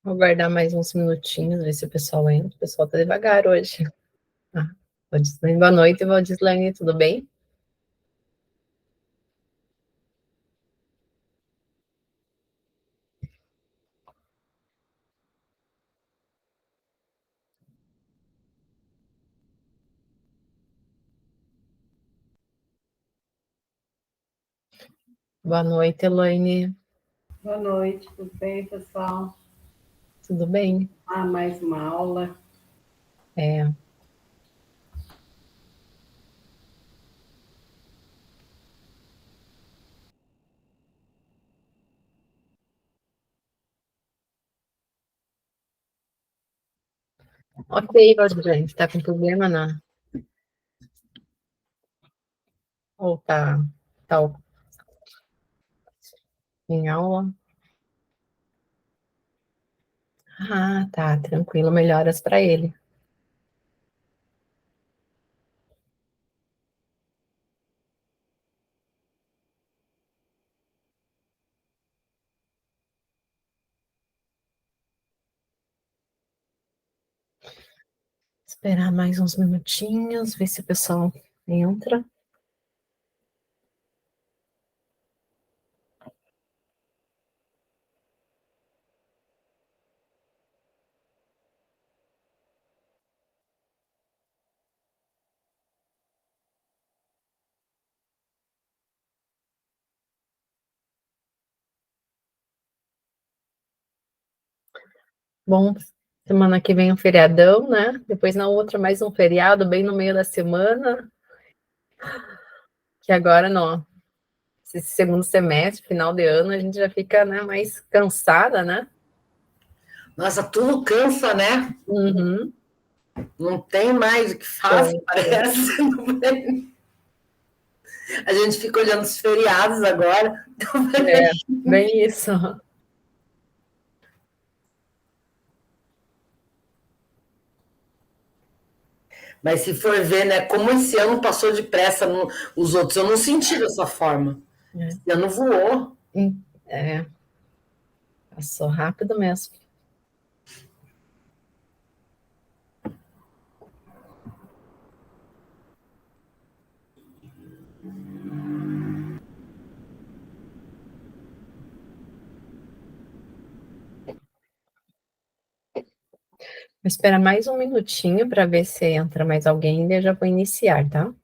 Vou aguardar mais uns minutinhos, ver se o pessoal entra. O pessoal tá devagar hoje. Ah, Valdislane, boa noite, Valdislane, tudo bem? Boa noite, Elaine. Boa noite, tudo bem, pessoal? Tudo bem? Mais uma aula. É. Ok, Valdislane, tá com problema ou tá em aula? Ah, tá, tranquilo, melhoras para ele. Esperar mais uns minutinhos, ver se o pessoal entra. Bom, semana que vem um feriadão, né? Depois na outra mais um feriado, bem no meio da semana, que agora não. Esse segundo semestre, final de ano, a gente já fica, né, mais cansada, né? Nossa, tudo cansa, né? Uhum. Não tem mais o que faça, Cansa. parece. A gente fica olhando os feriados agora. É, bem isso. Mas se for ver, né, como esse ano passou depressa, os outros eu não senti dessa forma. É, Esse ano voou. é, passou rápido mesmo. Vou esperar mais um minutinho para ver se entra mais alguém e eu já vou iniciar, tá?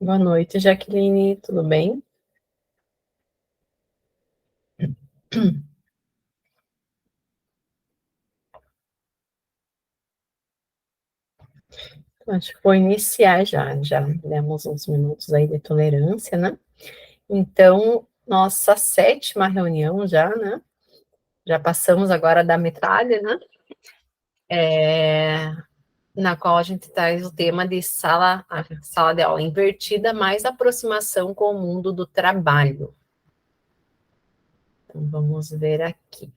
Boa noite, Jaqueline, tudo bem? Acho que vou iniciar já demos uns minutos aí de tolerância, né? Então, nossa sétima reunião já, né? Já passamos agora da metade, né? É, na qual a gente traz o tema de a sala de aula invertida, mais aproximação com o mundo do trabalho. Então, vamos ver aqui.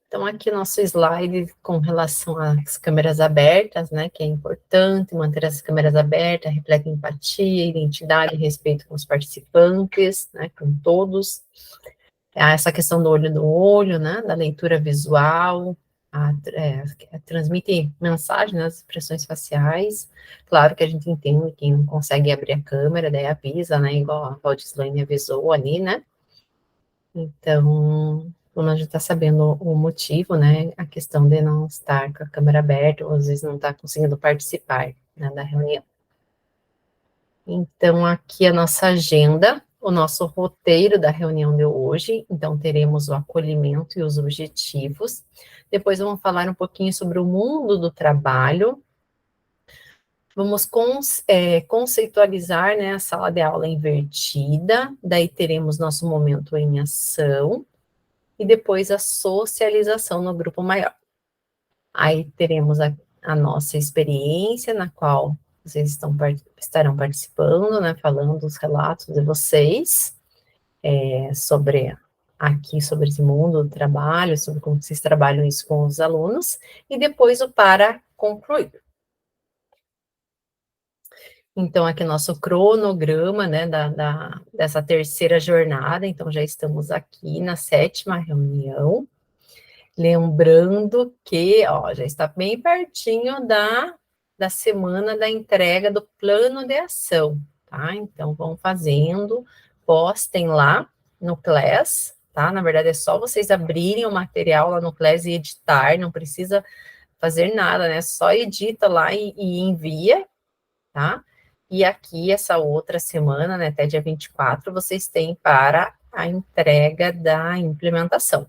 Então, aqui nosso slide com relação às câmeras abertas, né, que é importante manter as câmeras abertas, reflete empatia, identidade e respeito com os participantes, né, com todos. Essa questão do olho no olho, né, da leitura visual, transmite mensagem nas expressões faciais. Claro que a gente entende quem não consegue abrir a câmera, daí avisa, né, igual a Valdislane avisou ali, né. Então, quando a gente está sabendo o motivo, né, a questão de não estar com a câmera aberta, ou às vezes não está conseguindo participar, né, da reunião. Então, aqui a nossa agenda, o nosso roteiro da reunião de hoje. Então, teremos o acolhimento e os objetivos. Depois, vamos falar um pouquinho sobre o mundo do trabalho. Vamos conceitualizar, né, a sala de aula invertida, daí teremos nosso momento em ação, e depois a socialização no grupo maior. Aí teremos a nossa experiência, na qual vocês estarão participando, né, falando os relatos de vocês, sobre esse mundo do trabalho, sobre como vocês trabalham isso com os alunos, e depois o para concluir. Então, aqui nosso cronograma, né, dessa terceira jornada, então já estamos aqui na 7ª reunião, lembrando que, ó, já está bem pertinho da semana da entrega do plano de ação, tá? Então, vão fazendo, postem lá no Class, tá? Na verdade, é só vocês abrirem o material lá no Class e editar, não precisa fazer nada, né? Só edita lá e envia, tá? E aqui, essa outra semana, né, até dia 24, vocês têm para a entrega da implementação.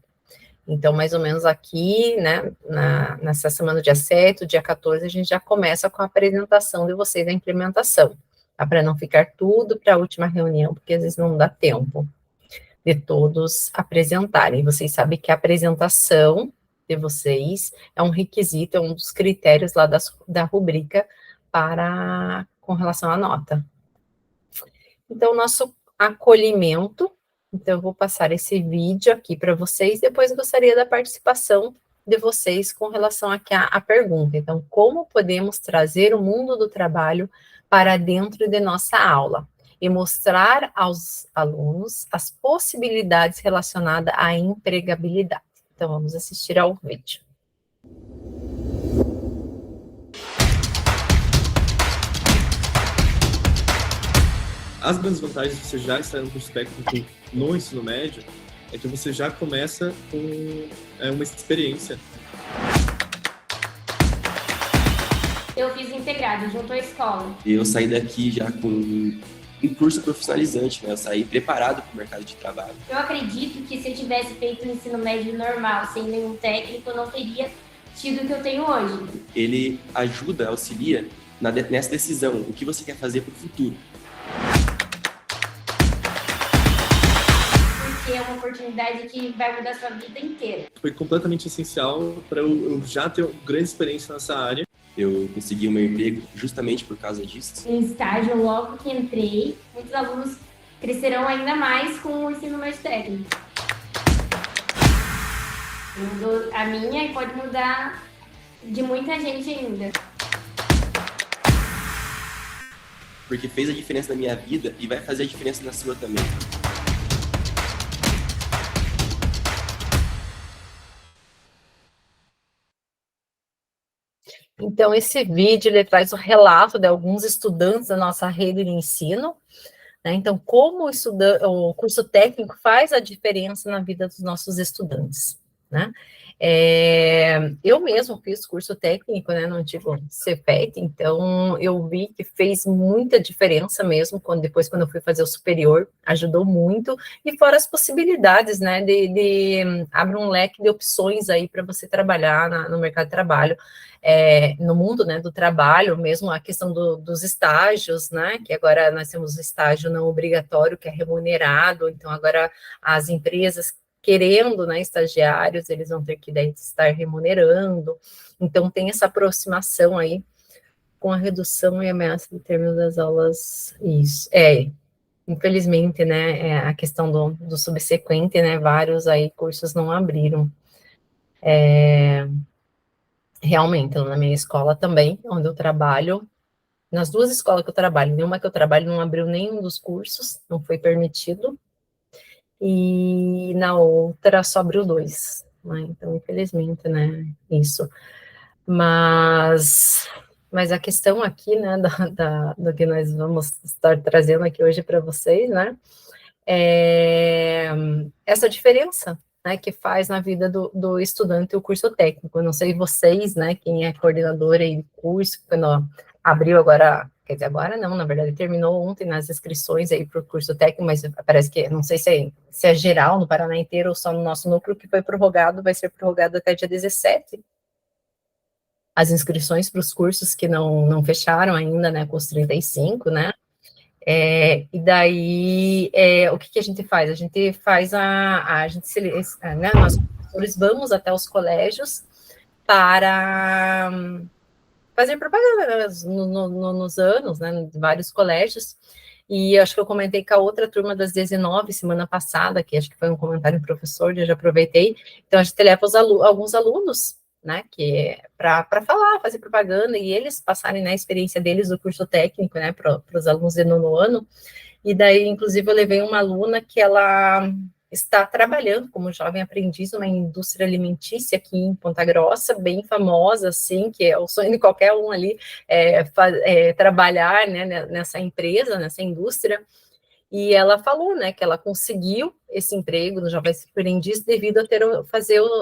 Então, mais ou menos aqui, né, nessa semana do dia 7, dia 14, a gente já começa com a apresentação de vocês da implementação, tá? Para não ficar tudo para a última reunião, porque às vezes não dá tempo de todos apresentarem. Vocês sabem que a apresentação de vocês é um requisito, é um dos critérios lá da rubrica com relação à nota. Então, nosso acolhimento. Então, eu vou passar esse vídeo aqui para vocês, depois gostaria da participação de vocês com relação aqui à pergunta. Então, como podemos trazer o mundo do trabalho para dentro de nossa aula e mostrar aos alunos as possibilidades relacionadas à empregabilidade? Então, vamos assistir ao vídeo. As grandes vantagens de você já estar no curso técnico no ensino médio é que você já começa com uma experiência. Eu fiz integrado junto à escola. Eu saí daqui já com um curso profissionalizante, né? Eu saí preparado para o mercado de trabalho. Eu acredito que se eu tivesse feito um ensino médio normal, sem nenhum técnico, eu não teria tido o que eu tenho hoje. Ele ajuda, auxilia nessa decisão, o que você quer fazer para o futuro. É uma oportunidade que vai mudar a sua vida inteira. Foi completamente essencial para eu já ter uma grande experiência nessa área. Eu consegui o meu emprego justamente por causa disso. Em estágio, logo que entrei, muitos alunos crescerão ainda mais com o ensino médio técnico. Mudou a minha e pode mudar de muita gente ainda. Porque fez a diferença na minha vida e vai fazer a diferença na sua também. Então, esse vídeo, ele traz o relato de alguns estudantes da nossa rede de ensino, né? Então, como o curso técnico faz a diferença na vida dos nossos estudantes, né? Eu mesmo fiz curso técnico, né, no antigo Cefet, então eu vi que fez muita diferença mesmo, depois quando eu fui fazer o superior, ajudou muito, e fora as possibilidades, né, abre um leque de opções aí para você trabalhar no mercado de trabalho, no mundo, né, do trabalho, mesmo a questão dos estágios, né, que agora nós temos o estágio não obrigatório, que é remunerado, então agora as empresas querendo, né, estagiários, eles vão ter que daí estar remunerando, então tem essa aproximação aí com a redução e ameaça de término das aulas, isso, infelizmente, né, a questão do subsequente, né, vários aí cursos não abriram, realmente, na minha escola também, onde eu trabalho, nas duas escolas que eu trabalho, nenhuma que eu trabalho não abriu nenhum dos cursos, não foi permitido, e na outra só abriu 2, né? Então, infelizmente, né, isso. Mas a questão aqui, né, do que nós vamos estar trazendo aqui hoje para vocês, né, é essa diferença, né, que faz na vida do estudante o curso técnico. Eu não sei vocês, né, quem é coordenadora aí do curso, quando abriu agora, quer dizer, agora não, na verdade, terminou ontem nas inscrições aí para o curso técnico, mas parece que, não sei se é geral no Paraná inteiro ou só no nosso núcleo, que foi prorrogado, vai ser prorrogado até dia 17. as inscrições para os cursos que não fecharam ainda, né, com os 35, né? E daí, o que a gente faz? A gente faz né, nós professores vamos até os colégios para fazer propaganda nos anos, né, em vários colégios, e acho que eu comentei com a outra turma das 19, semana passada, que acho que foi um comentário do professor, eu já aproveitei, então a gente leva alguns alunos, né, que para falar, fazer propaganda, e eles passarem, né, a experiência deles do curso técnico, né, para os alunos de nono ano, e daí, inclusive, eu levei uma aluna que ela está trabalhando como jovem aprendiz numa indústria alimentícia aqui em Ponta Grossa, bem famosa, assim, que é o sonho de qualquer um ali, trabalhar, né, nessa empresa, nessa indústria, e ela falou, né, que ela conseguiu esse emprego no jovem aprendiz devido a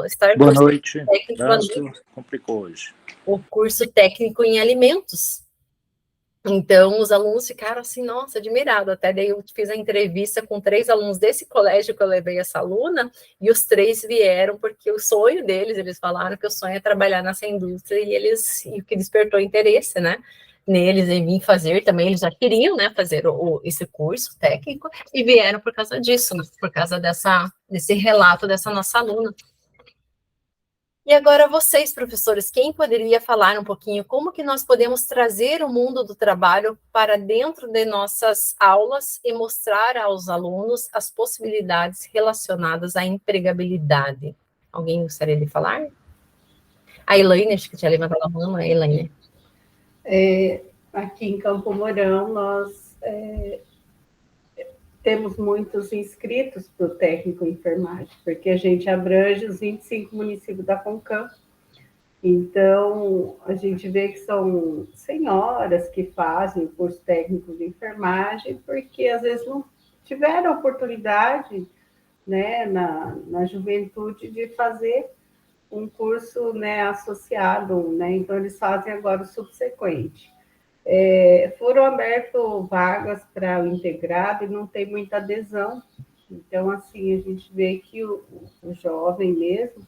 estar Boa noite. técnico, Complicou hoje. o curso técnico em alimentos. Então, os alunos ficaram assim, nossa, admirados. Até daí eu fiz a entrevista com 3 alunos desse colégio que eu levei essa aluna, e os 3 vieram porque o sonho deles, eles falaram que o sonho é trabalhar nessa indústria, e o que despertou interesse, né, neles em vir fazer também, eles já queriam, né, fazer esse curso técnico, e vieram por causa disso, né, por causa desse relato dessa nossa aluna. E agora vocês, professores, quem poderia falar um pouquinho como que nós podemos trazer o mundo do trabalho para dentro de nossas aulas e mostrar aos alunos as possibilidades relacionadas à empregabilidade? Alguém gostaria de falar? A Elaine, acho que tinha levantado a mão, a Elaine. Aqui em Campo Mourão, nós temos muitos inscritos para o técnico em enfermagem, porque a gente abrange os 25 municípios da Concam. Então, a gente vê que são senhoras que fazem o curso técnico de enfermagem, porque às vezes não tiveram oportunidade, né, na juventude de fazer um curso, né, associado, né, então eles fazem agora o subsequente. Foram abertas vagas para o integrado e não tem muita adesão. Então, assim, a gente vê que o jovem mesmo,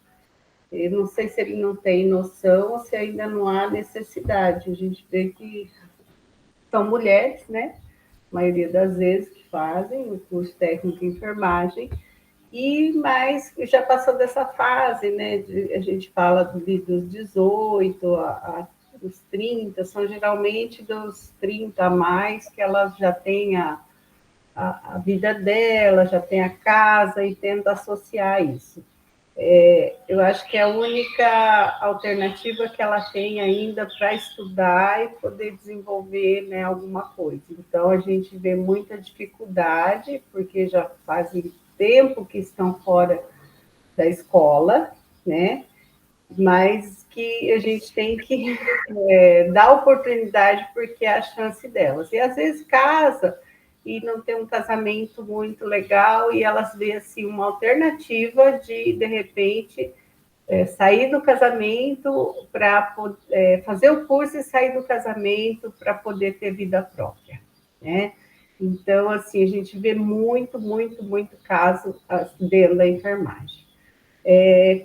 eu não sei se ele não tem noção ou se ainda não há necessidade. A gente vê que são mulheres, né? A maioria das vezes que fazem o curso técnico em enfermagem, mas já passou dessa fase, né? A gente fala dos 18 dos 30, são geralmente dos 30 a mais, que ela já tem a vida dela, já tem a casa e tenta associar isso. Eu acho que é a única alternativa que ela tem ainda para estudar e poder desenvolver, né, alguma coisa. Então, a gente vê muita dificuldade, porque já fazem tempo que estão fora da escola, né? Mas que a gente tem que dar oportunidade, porque é a chance delas. E às vezes casa e não tem um casamento muito legal, e elas veem assim, uma alternativa de repente, sair do casamento para fazer o curso e sair do casamento para poder ter vida própria, né? Então, assim, a gente vê muito caso dentro da enfermagem.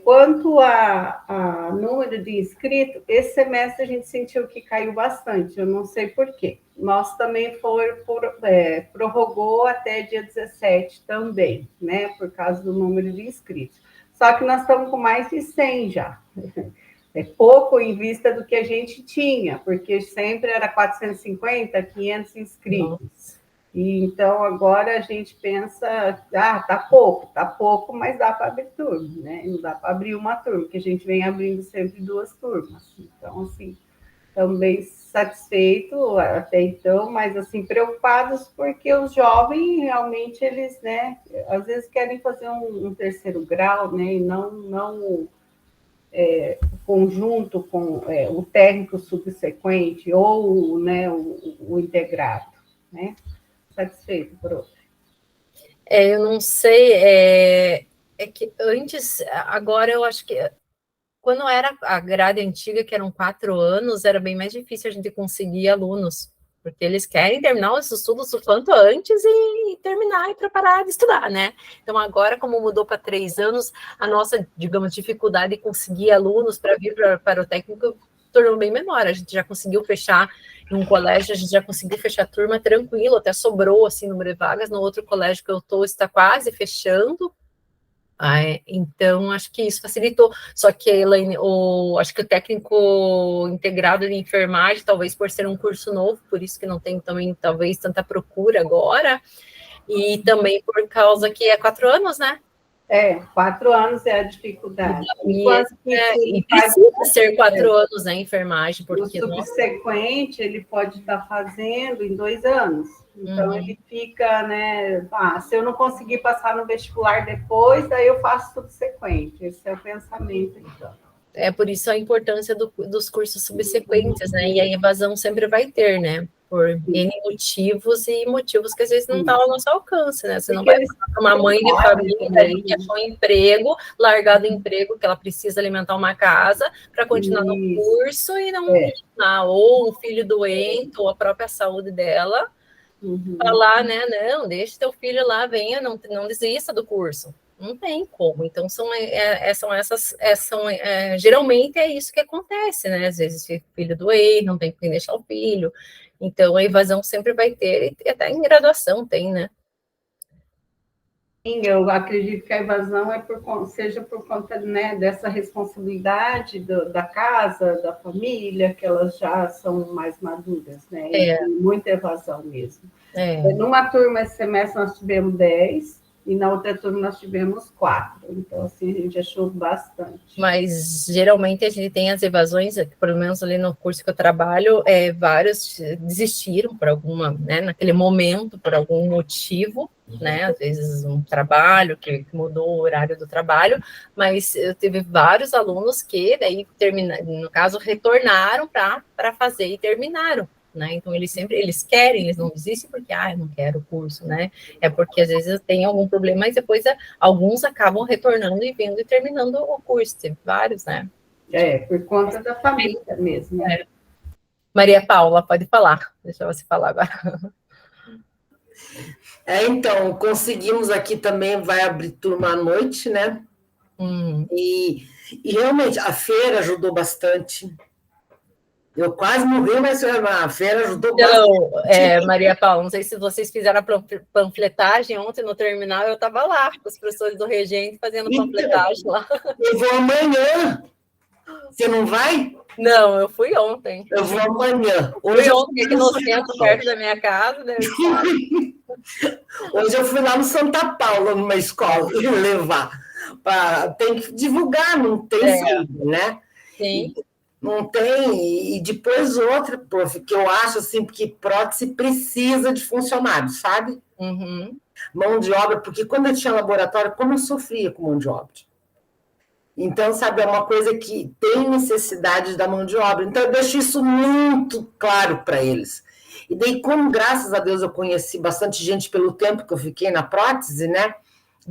Quanto a número de inscritos, esse semestre a gente sentiu que caiu bastante, eu não sei por quê. Nós também prorrogou até dia 17 também, né, por causa do número de inscritos. Só que nós estamos com mais de 100 já. É pouco em vista do que a gente tinha, porque sempre era 450, 500 inscritos. E então, agora a gente pensa, tá pouco, mas dá para abrir turma, né? Não dá para abrir uma turma, porque a gente vem abrindo sempre 2 turmas. Então, assim, também satisfeito até então, mas, assim, preocupados porque os jovens, realmente, eles, né, às vezes querem fazer um terceiro grau, né, e não conjunto com o técnico subsequente ou, né, o integrado, né? Satisfeito por outro. Eu não sei, é que antes, agora eu acho que quando era a grade antiga, que eram 4 anos, era bem mais difícil a gente conseguir alunos, porque eles querem terminar os estudos o quanto antes e terminar e preparar de estudar, né? Então, agora, como mudou para 3 anos, a nossa, digamos, dificuldade de conseguir alunos para vir para o técnico tornou bem menor. A gente já conseguiu fechar em um colégio, a gente já conseguiu fechar a turma tranquilo, até sobrou assim número de vagas. No outro colégio que eu estou está quase fechando. Então, acho que isso facilitou. Só que, Elaine, acho que o técnico integrado de enfermagem, talvez por ser um curso novo, por isso que não tem também, talvez, tanta procura agora, e também por causa que é 4 anos, né? 4 anos é a dificuldade. E precisa ser 4 anos, né, enfermagem, porque... O subsequente, ele pode estar fazendo em 2 anos. Então, ele fica, né, se eu não conseguir passar no vestibular depois, daí eu faço subsequente. Esse é o pensamento, então. É por isso a importância dos cursos subsequentes, né, e a evasão sempre vai ter, né, por N motivos e motivos que às vezes não estão ao nosso alcance, né, você não vai falar para uma mãe de família aí que achou um emprego, largado emprego, que ela precisa alimentar uma casa para continuar no curso e não, ou um filho doente, ou a própria saúde dela, falar, né, não, deixa teu filho lá, venha, não desista do curso. Não tem como. Então, geralmente é isso que acontece, né? Às vezes o filho doente, não tem quem deixar o filho. Então, a evasão sempre vai ter, e até em graduação tem, né? Sim, eu acredito que a evasão seja por conta, né, dessa responsabilidade da casa, da família, que elas já são mais maduras, né? E tem muita evasão mesmo. Numa turma, esse semestre, nós tivemos 10, e na outra turma nós tivemos 4. Então, assim, a gente achou bastante. Mas, geralmente, a gente tem as evasões, pelo menos ali no curso que eu trabalho, vários desistiram por alguma, né, naquele momento, por algum motivo, né, às vezes um trabalho que mudou o horário do trabalho, mas eu tive vários alunos que, daí, no caso, retornaram para fazer e terminaram. Né? Então, eles querem, eles não desistem porque, eu não quero o curso, né? É porque, às vezes, tem algum problema, mas depois alguns acabam retornando e vindo e terminando o curso, tem vários, né? Por conta da família mesmo. Né? Maria Paula, pode falar, deixa você falar agora. Então, conseguimos aqui também, vai abrir turma à noite, né? E realmente, a feira ajudou bastante. Eu quase morri, mas a feira ajudou bastante. Maria Paula, não sei se vocês fizeram a panfletagem ontem no terminal, eu estava lá com os professores do Regente fazendo panfletagem lá. Eu vou amanhã. Você não vai? Não, eu fui ontem. Eu vou amanhã. Hoje eu fui aqui no centro, perto da minha casa. Né? Hoje eu fui lá no Santa Paula, numa escola, levar. Tem que divulgar, não tem saída, né? Sim. Não tem, e depois outra, prof, que eu acho assim, porque prótese precisa de funcionários, sabe? Mão de obra, porque quando eu tinha laboratório, como eu sofria com mão de obra? Então, sabe, é uma coisa que tem necessidade da mão de obra. Então, eu deixo isso muito claro para eles. E daí, como, graças a Deus, eu conheci bastante gente pelo tempo que eu fiquei na prótese, né?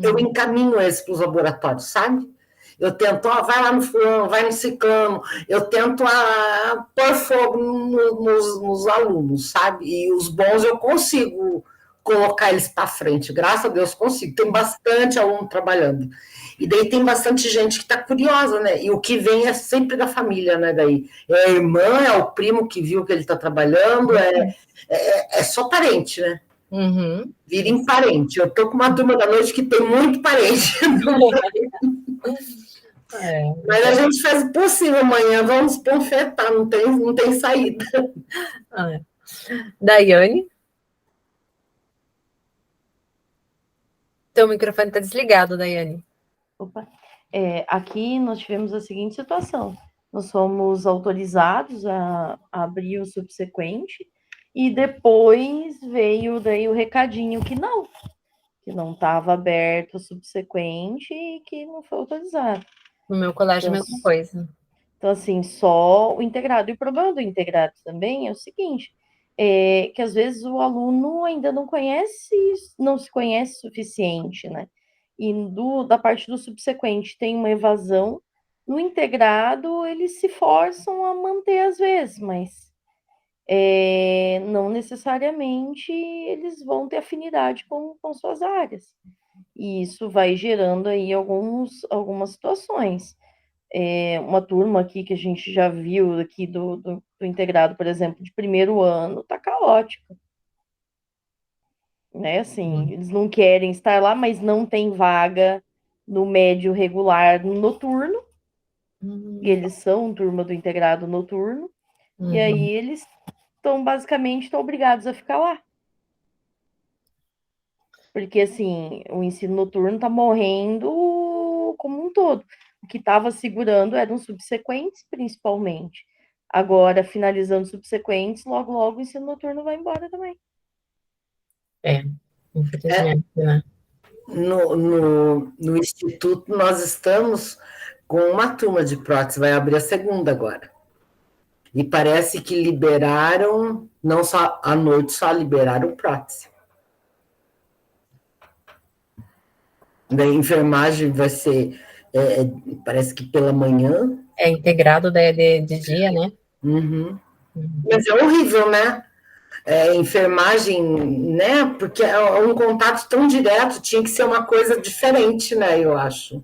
Eu encaminho eles para os laboratórios, sabe? Eu tento, vai lá no fulano, vai no ciclano, eu tento pôr fogo nos alunos, sabe? E os bons eu consigo colocar eles para frente, graças a Deus consigo. Tem bastante aluno trabalhando. E daí tem bastante gente que está curiosa, né? E o que vem é sempre da família, né? Daí é a irmã, é o primo que viu que ele está trabalhando, é só parente, né? Vira em parente. Eu tô com uma turma da noite que tem muito parente. Mas a gente faz o possível amanhã, vamos panfletar, não tem saída. Daiane? Teu microfone está desligado, Daiane. Opa. Aqui nós tivemos a seguinte situação. Nós fomos autorizados a abrir o subsequente e depois veio daí o recadinho que não estava aberto o subsequente e que não foi autorizado. No meu colégio, a mesma coisa. Então, assim, só o integrado. E o problema do integrado também é o seguinte, que às vezes o aluno ainda não se conhece o suficiente, né? E da parte do subsequente tem uma evasão. No integrado, eles se forçam a manter às vezes, mas não necessariamente eles vão ter afinidade com suas áreas. E isso vai gerando aí algumas situações. Uma turma aqui que a gente já viu aqui do integrado, por exemplo, de primeiro ano, tá caótica. Né? Assim, eles não querem estar lá, mas não tem vaga no médio regular noturno. E eles são turma do integrado noturno. E aí eles basicamente estão obrigados a ficar lá. Porque, assim, o ensino noturno está morrendo como um todo. O que estava segurando eram os subsequentes, principalmente. Agora, finalizando subsequentes, logo, logo o ensino noturno vai embora também. Infelizmente, né? No Instituto, nós estamos com uma turma de prótese, vai abrir a segunda agora. E parece que liberaram, não só à noite, só liberaram prótese. Da enfermagem vai ser, parece que pela manhã. É integrado de dia, né? Mas é horrível, né? Enfermagem, né? Porque é um contato tão direto, tinha que ser uma coisa diferente, né? Eu acho.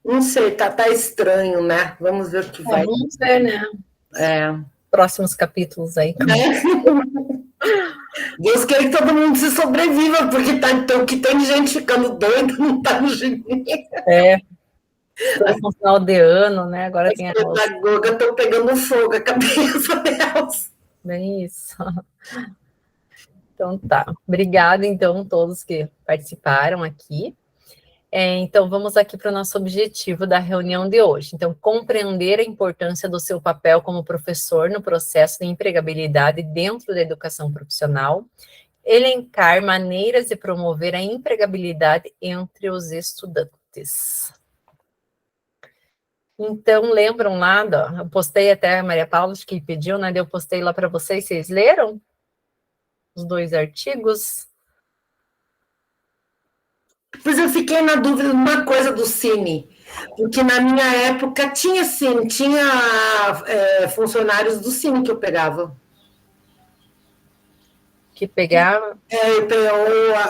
Não sei, tá estranho, né? Vamos ver o que vai. Vamos ver, né? Próximos capítulos aí. Deus quer que todo mundo se sobreviva, porque então, que tem gente ficando doida, não tá no ginásio. No final de ano, né? Agora tem as pedagogas estão pegando fogo a cabeça delas. Bem isso. Então tá. Obrigada, então, a todos que participaram aqui. Então, vamos aqui para o nosso objetivo da reunião de hoje. Então, compreender a importância do seu papel como professor no processo de empregabilidade dentro da educação profissional, elencar maneiras de promover a empregabilidade entre os estudantes. Então, lembram lá, eu postei até a Maria Paula, acho que pediu, né? Eu postei lá para vocês leram? Os 2 artigos? Pois eu fiquei na dúvida de uma coisa do Cine, porque na minha época tinha Cine, tinha funcionários do Cine que eu pegava. Que pegava?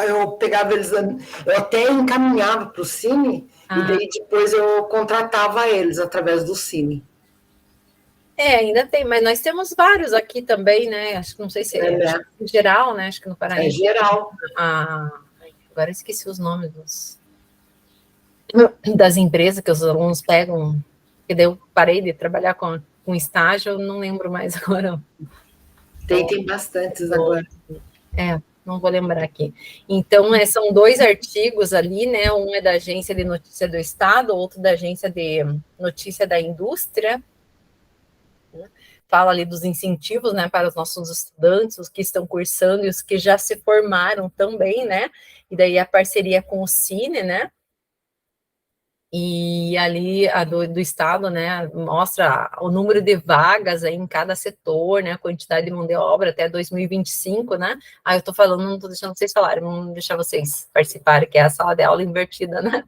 Eu pegava eles, eu até encaminhava para o Cine, e daí depois eu contratava eles através do Cine. Ainda tem, mas nós temos vários aqui também, né? Acho que não sei se em geral, né? Acho que no Paraná. É geral. Agora eu esqueci os nomes das empresas que os alunos pegam, porque daí eu parei de trabalhar com estágio, eu não lembro mais agora. Tem bastantes agora. Não vou lembrar aqui. Então, são 2 artigos ali, né? Um é da Agência de Notícia do Estado, outro da Agência de Notícia da Indústria. Fala ali dos incentivos, né, para os nossos estudantes, os que estão cursando e os que já se formaram também, né? E daí a parceria com o Cine, né? E ali a do Estado, né, mostra o número de vagas aí em cada setor, né, a quantidade de mão de obra até 2025, né? Eu estou falando, não estou deixando vocês falarem, vamos deixar vocês participarem, que é a sala de aula invertida, né?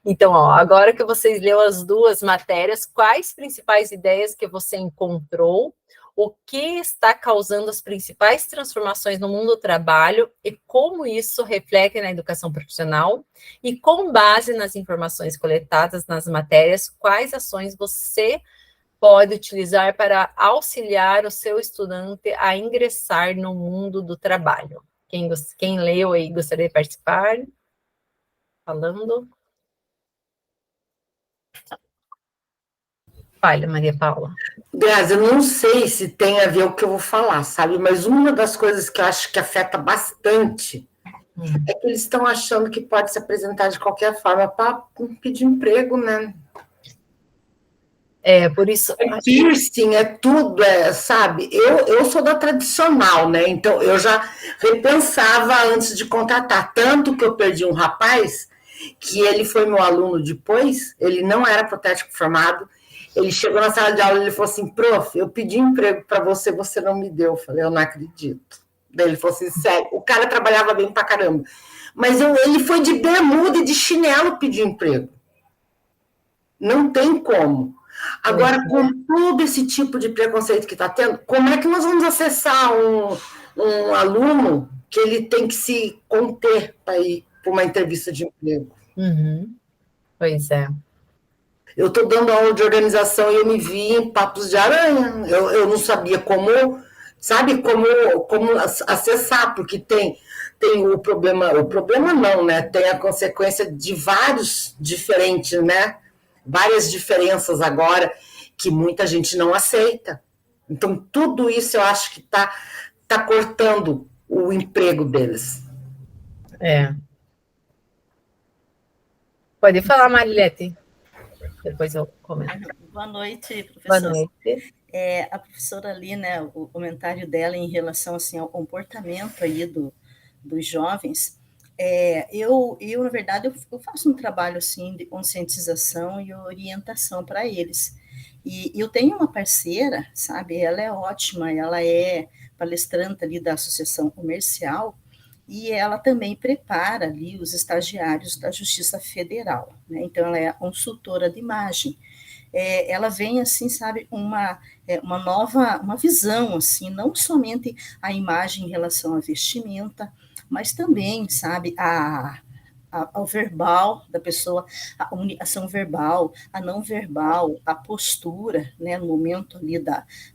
Então, agora que vocês leu as 2 matérias, quais principais ideias que você encontrou? O que está causando as principais transformações no mundo do trabalho e como isso reflete na educação profissional? E com base nas informações coletadas nas matérias, quais ações você pode utilizar para auxiliar o seu estudante a ingressar no mundo do trabalho? Quem leu aí gostaria de participar? Falando. Fala, Maria Paula. Grazi, eu não sei se tem a ver com o que eu vou falar, sabe? Mas uma das coisas que eu acho que afeta bastante é que eles estão achando que pode se apresentar de qualquer forma para pedir emprego, né? Por isso... piercing, tudo, sabe? Eu sou da tradicional, né? Então, eu já repensava antes de contratar. Tanto que eu perdi um rapaz, que ele foi meu aluno depois, ele não era protético formado, ele chegou na sala de aula e ele falou assim, prof, eu pedi emprego para você, você não me deu. Eu falei, eu não acredito. Daí ele falou assim, sério, o cara trabalhava bem pra caramba. Mas ele foi de bermuda e de chinelo pedir emprego. Não tem como. Agora, com todo esse tipo de preconceito que está tendo, como é que nós vamos acessar um aluno que ele tem que se conter para ir para uma entrevista de emprego? Pois é. Eu estou dando aula de organização e eu me vi em papos de aranha. Eu não sabia como, sabe, como acessar, porque tem o problema não, né? Tem a consequência de vários diferentes, né? Várias diferenças agora que muita gente não aceita. Então, tudo isso eu acho que tá cortando o emprego deles. É. Pode falar, Marilete. Depois eu comento. Boa noite, professora. Boa noite. A professora ali, né, o comentário dela em relação assim, ao comportamento aí dos jovens, eu, na verdade, eu faço um trabalho assim, de conscientização e orientação para eles. E eu tenho uma parceira, sabe, ela é ótima, ela é palestrante ali da Associação Comercial, e ela também prepara ali os estagiários da Justiça Federal, né? Então, ela é consultora de imagem. Ela vem, assim, sabe, uma visão, assim, não somente a imagem em relação à vestimenta, mas também, sabe, ao verbal da pessoa, a comunicação verbal, a não verbal, a postura, né, no momento ali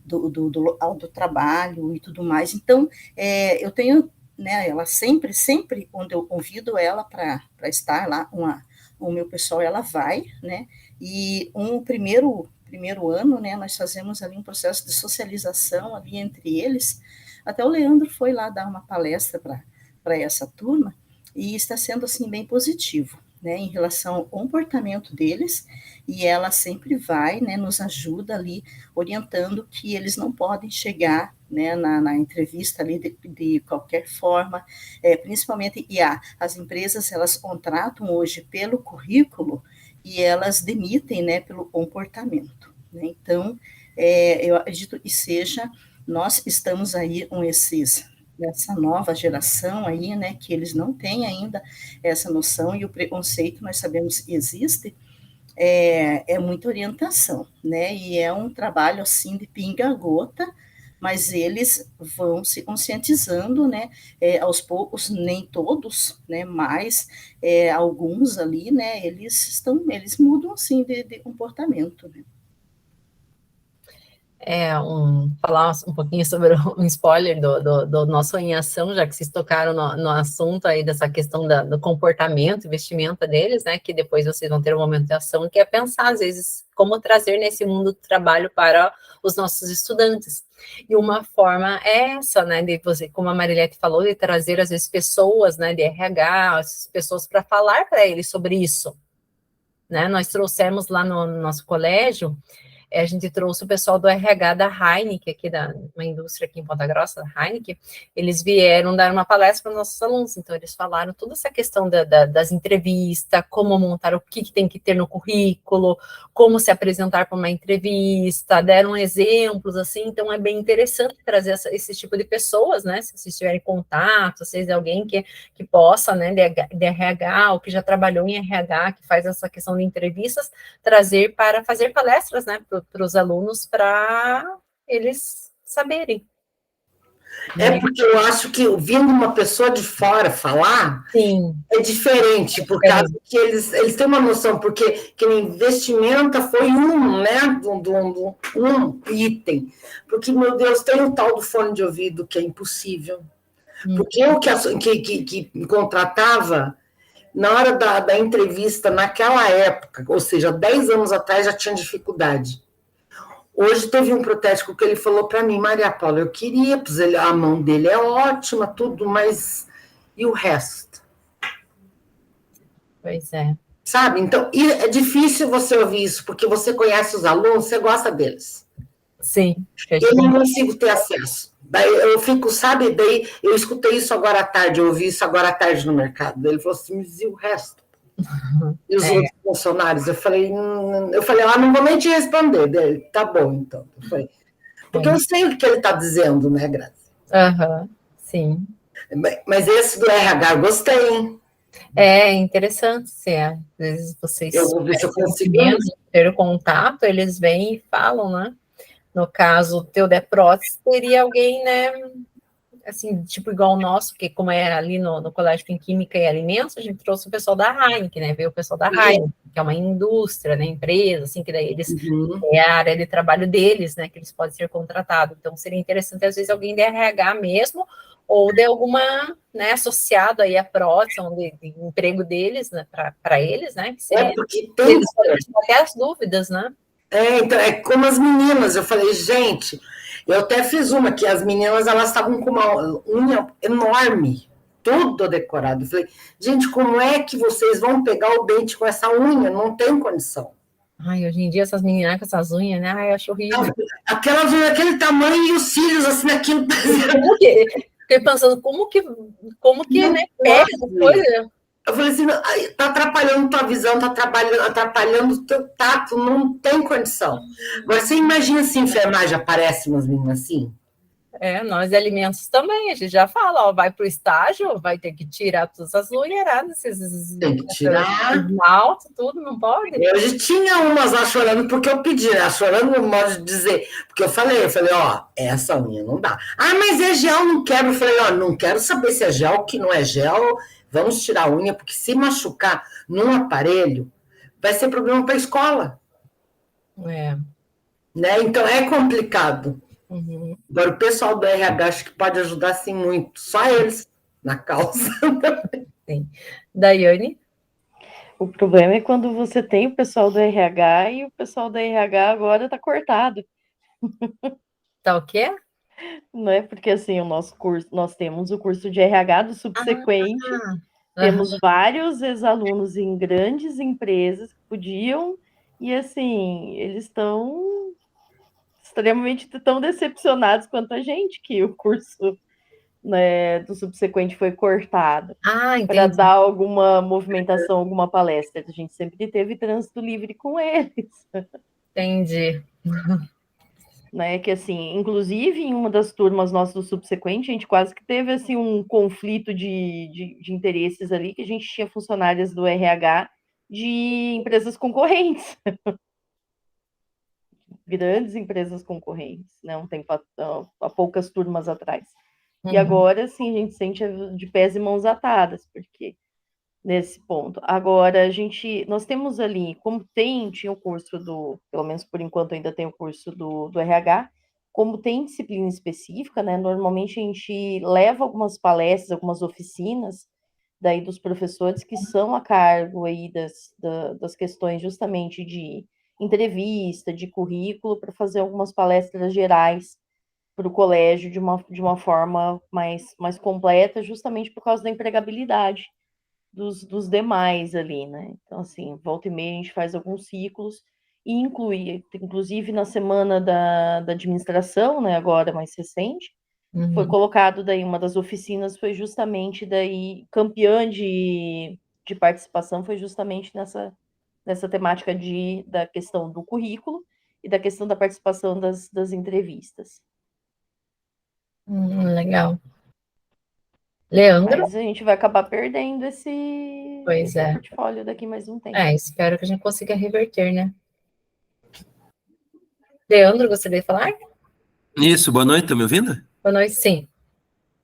do trabalho e tudo mais. Então, eu tenho, né, ela sempre, quando eu convido ela para estar lá, o meu pessoal, ela vai, né, e primeiro ano, né, nós fazemos ali um processo de socialização ali entre eles. Até o Leandro foi lá dar uma palestra para essa turma, e está sendo, assim, bem positivo, né, em relação ao comportamento deles, e ela sempre vai, né, nos ajuda ali, orientando que eles não podem chegar, né, na entrevista ali de qualquer forma, principalmente, as empresas, elas contratam hoje pelo currículo, e elas demitem, né, pelo comportamento, né? Então, eu acredito que nós estamos aí com essa nova geração aí, né, que eles não têm ainda essa noção, e o preconceito, nós sabemos que existe, é muita orientação, né, e é um trabalho, assim, de pinga-gota, mas eles vão se conscientizando, né, aos poucos, nem todos, né, mas alguns ali, né, eles mudam, assim, de comportamento, né. Falar um pouquinho sobre um spoiler do nosso Em Ação, já que vocês tocaram no assunto aí dessa questão do comportamento e vestimenta deles, né, que depois vocês vão ter um momento de ação, que é pensar, às vezes, como trazer nesse mundo do trabalho para os nossos estudantes. E uma forma é essa, né, de você, como a Marilete falou, de trazer, às vezes, pessoas, né, de RH, as pessoas para falar para eles sobre isso, né. Nós trouxemos lá no nosso colégio, a gente trouxe o pessoal do RH da Heineken, aqui uma indústria aqui em Ponta Grossa, da Heineken, eles vieram dar uma palestra para os nossos alunos, então eles falaram toda essa questão das entrevistas, como montar, o que tem que ter no currículo, como se apresentar para uma entrevista, deram exemplos, assim, então é bem interessante trazer esse tipo de pessoas, né, se vocês tiverem contato, se é alguém que possa, né, de RH, ou que já trabalhou em RH, que faz essa questão de entrevistas, trazer para fazer palestras, né, para os alunos, para eles saberem. Porque eu acho que ouvindo uma pessoa de fora falar, sim, é diferente, por causa que eles têm uma noção, porque que o investimento foi né, um item. Porque, meu Deus, tem o tal do fone de ouvido que é impossível. Porque eu que contratava, na hora da entrevista, naquela época, ou seja, 10 anos atrás, já tinha dificuldade. Hoje teve um protético que ele falou para mim, Maria Paula, eu queria, pois a mão dele é ótima, tudo, mas e o resto? Pois é. Sabe? Então, é difícil você ouvir isso, porque você conhece os alunos, você gosta deles. Sim. Eu não consigo ter acesso. Daí eu fico, sabe? Daí eu escutei isso agora à tarde, eu ouvi isso agora à tarde no mercado. Daí ele falou assim, mas e o resto? E os outros funcionários? Eu falei, não vou nem te responder. Dele, tá bom, então. Eu falei, porque eu sei o que ele está dizendo, né, Grazi? Sim. Mas esse do RH eu gostei, hein? É interessante, sim. Às vezes vocês eu vou ver se eu consigo ter contato, eles vêm e falam, né? No caso, o teu prótese, teria alguém, né, assim, tipo igual o nosso, que como era ali no Colégio em Química e Alimentos, a gente trouxe o pessoal da Heineken, né? Veio o pessoal da Heineken, que é uma indústria, né? Empresa, assim, que daí eles, é a área de trabalho deles, né? Que eles podem ser contratados. Então, seria interessante, às vezes, alguém de RH mesmo, ou de alguma, né, associado aí à produção de emprego deles, né, para eles, né? Que seria, porque tem... eles podem até as dúvidas, né? Então, é como as meninas, eu falei, gente, eu até fiz uma que as meninas, elas estavam com uma unha enorme, tudo decorado. Eu falei, gente, como é que vocês vão pegar o dente com essa unha? Não tem condição. Ai, hoje em dia, essas meninas com essas unhas, né? Ai, eu acho horrível. Aquelas unhas daquele tamanho e os cílios assim naquilo. Fiquei pensando, como que né, pega essa coisa? Eu falei assim, tá atrapalhando tua visão, tá atrapalhando o teu tato, não tem condição. Agora, você imagina se enfermagem aparece umas meninas assim? Nós de alimentos também, a gente já fala, ó, vai pro estágio, vai ter que tirar todas as loiradas, tem que tirar esmalte, tudo, não pode? Hoje tinha umas lá chorando porque eu pedi, né? Chorando no modo de dizer, porque eu falei, ó, essa unha não dá. Ah, mas é gel, não quero. Eu falei, ó, não quero saber se é gel, que não é gel, vamos tirar a unha, porque se machucar num aparelho, vai ser problema para a escola. Né? Então é complicado. Agora, o pessoal do RH acho que pode ajudar, sim, muito. Só eles, na causa. Sim. Daiane? O problema é quando você tem o pessoal do RH e o pessoal do RH agora está cortado. Tá o quê? Não é porque, assim, o nosso curso, nós temos o curso de RH do subsequente, temos vários ex-alunos em grandes empresas que podiam, e, assim, eles estão extremamente tão decepcionados quanto a gente, que o curso, né, do subsequente foi cortado para dar alguma movimentação, alguma palestra. A gente sempre teve trânsito livre com eles. Entendi. Né, que assim, inclusive em uma das turmas nossas do subsequente, a gente quase que teve assim um conflito de interesses ali, que a gente tinha funcionárias do RH de empresas concorrentes. Grandes empresas concorrentes, né? Um tempo há poucas turmas atrás. E agora, sim, a gente sente de pés e mãos atadas, porque nesse ponto. Agora, nós temos ali, como tinha o curso pelo menos por enquanto ainda tem o curso do RH, como tem disciplina específica, né? Normalmente a gente leva algumas palestras, algumas oficinas, daí dos professores que são a cargo aí das questões justamente de entrevista, de currículo, para fazer algumas palestras gerais para o colégio de uma forma mais completa, justamente por causa da empregabilidade dos demais ali, né? Então, assim, volta e meia a gente faz alguns ciclos e inclusive na semana da administração, né, agora mais recente, foi colocado daí, uma das oficinas foi justamente daí, campeã de participação foi justamente nessa temática da questão do currículo e da questão da participação das entrevistas. Legal. Leandro? Mas a gente vai acabar perdendo esse portfólio daqui mais um tempo. Espero que a gente consiga reverter, né? Leandro, gostaria de falar? Isso, boa noite, tá me ouvindo? Boa noite, sim.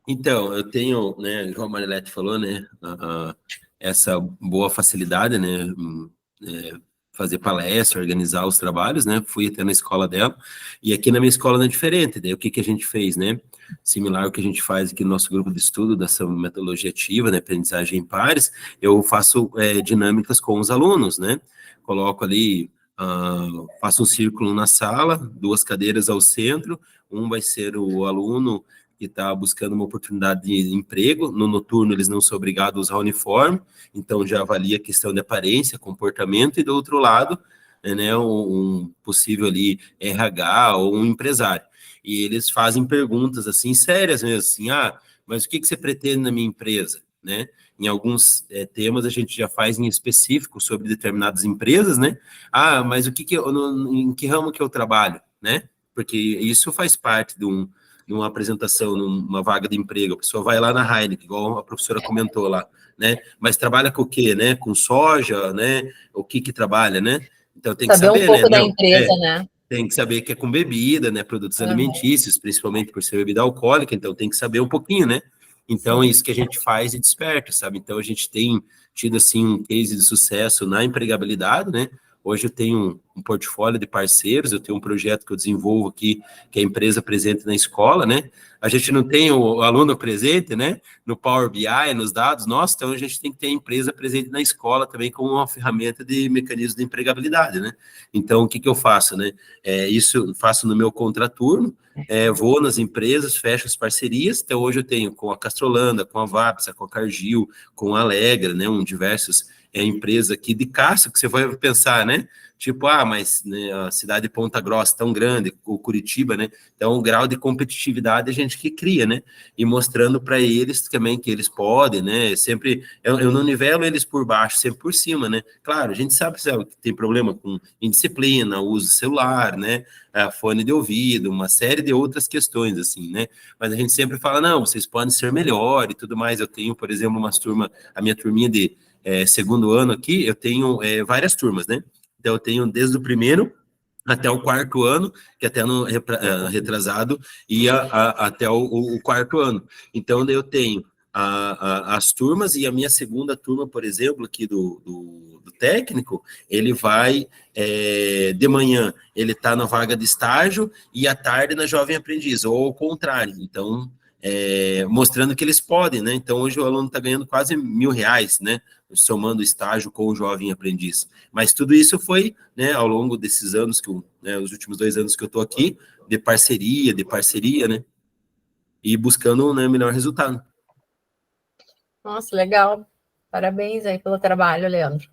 Então, eu tenho, né, igual a Marilete falou, né, essa boa facilidade, né, fazer palestra, organizar os trabalhos, né, fui até na escola dela, e aqui na minha escola não é diferente, daí o que a gente fez, né, similar ao que a gente faz aqui no nosso grupo de estudo, dessa metodologia ativa, né, aprendizagem em pares, eu faço dinâmicas com os alunos, né, coloco ali, faço um círculo na sala, 2 cadeiras ao centro, um vai ser o aluno que está buscando uma oportunidade de emprego. No noturno eles não são obrigados a usar uniforme, então já avalia a questão de aparência, comportamento, e do outro lado, né, um possível ali RH ou um empresário. E eles fazem perguntas assim, sérias mesmo, assim, mas o que você pretende na minha empresa, né? Em alguns temas a gente já faz em específico sobre determinadas empresas, né? Mas em que ramo que eu trabalho, né? Porque isso faz parte numa apresentação, numa vaga de emprego, a pessoa vai lá na Heineken, igual a professora comentou lá, né? Mas trabalha com o quê, né? Com soja, né? O que trabalha, né? Então tem que saber, um pouco né? da empresa, né? tem que saber que é com bebida, né? Produtos alimentícios, principalmente por ser bebida alcoólica, então tem que saber um pouquinho, né? Então é isso que a gente faz e desperta, sabe? Então a gente tem tido, assim, um case de sucesso na empregabilidade, né? Hoje eu tenho um portfólio de parceiros, eu tenho um projeto que eu desenvolvo aqui, que é a empresa presente na escola, né? A gente não tem o aluno presente, né? No Power BI, nos dados nossos, então a gente tem que ter a empresa presente na escola também como uma ferramenta de mecanismo de empregabilidade, né? Então, o que eu faço, né? Isso eu faço no meu contraturno, vou nas empresas, fecho as parcerias, então hoje eu tenho com a Castrolanda, com a Vapsa, com a Cargill, com a Alegra, né? Diversos empresas aqui de caça, que você vai pensar, né? Tipo, mas né, a cidade de Ponta Grossa tão grande, o Curitiba, né? Então, o grau de competitividade a gente que cria, né? E mostrando para eles também que eles podem, né? Sempre, eu não nivelo eles por baixo, sempre por cima, né? Claro, a gente sabe que tem problema com indisciplina, uso celular, né? Fone de ouvido, uma série de outras questões, assim, né? Mas a gente sempre fala, não, vocês podem ser melhor e tudo mais. Eu tenho, por exemplo, a minha turminha de segundo ano aqui, eu tenho várias turmas, né? Então, eu tenho desde o primeiro até o quarto ano, que até no retrasado ia até o quarto ano. Então, eu tenho as turmas e a minha segunda turma, por exemplo, aqui do técnico, ele vai, de manhã, ele está na vaga de estágio e à tarde na jovem aprendiz, ou ao contrário. Então, mostrando que eles podem, né? Então, hoje o aluno está ganhando quase R$1.000, né? Somando estágio com o jovem aprendiz. Mas tudo isso foi, né, ao longo desses anos, os últimos 2 anos que eu estou aqui, de parceria, né? E buscando, né, melhor resultado. Nossa, legal. Parabéns aí pelo trabalho, Leandro.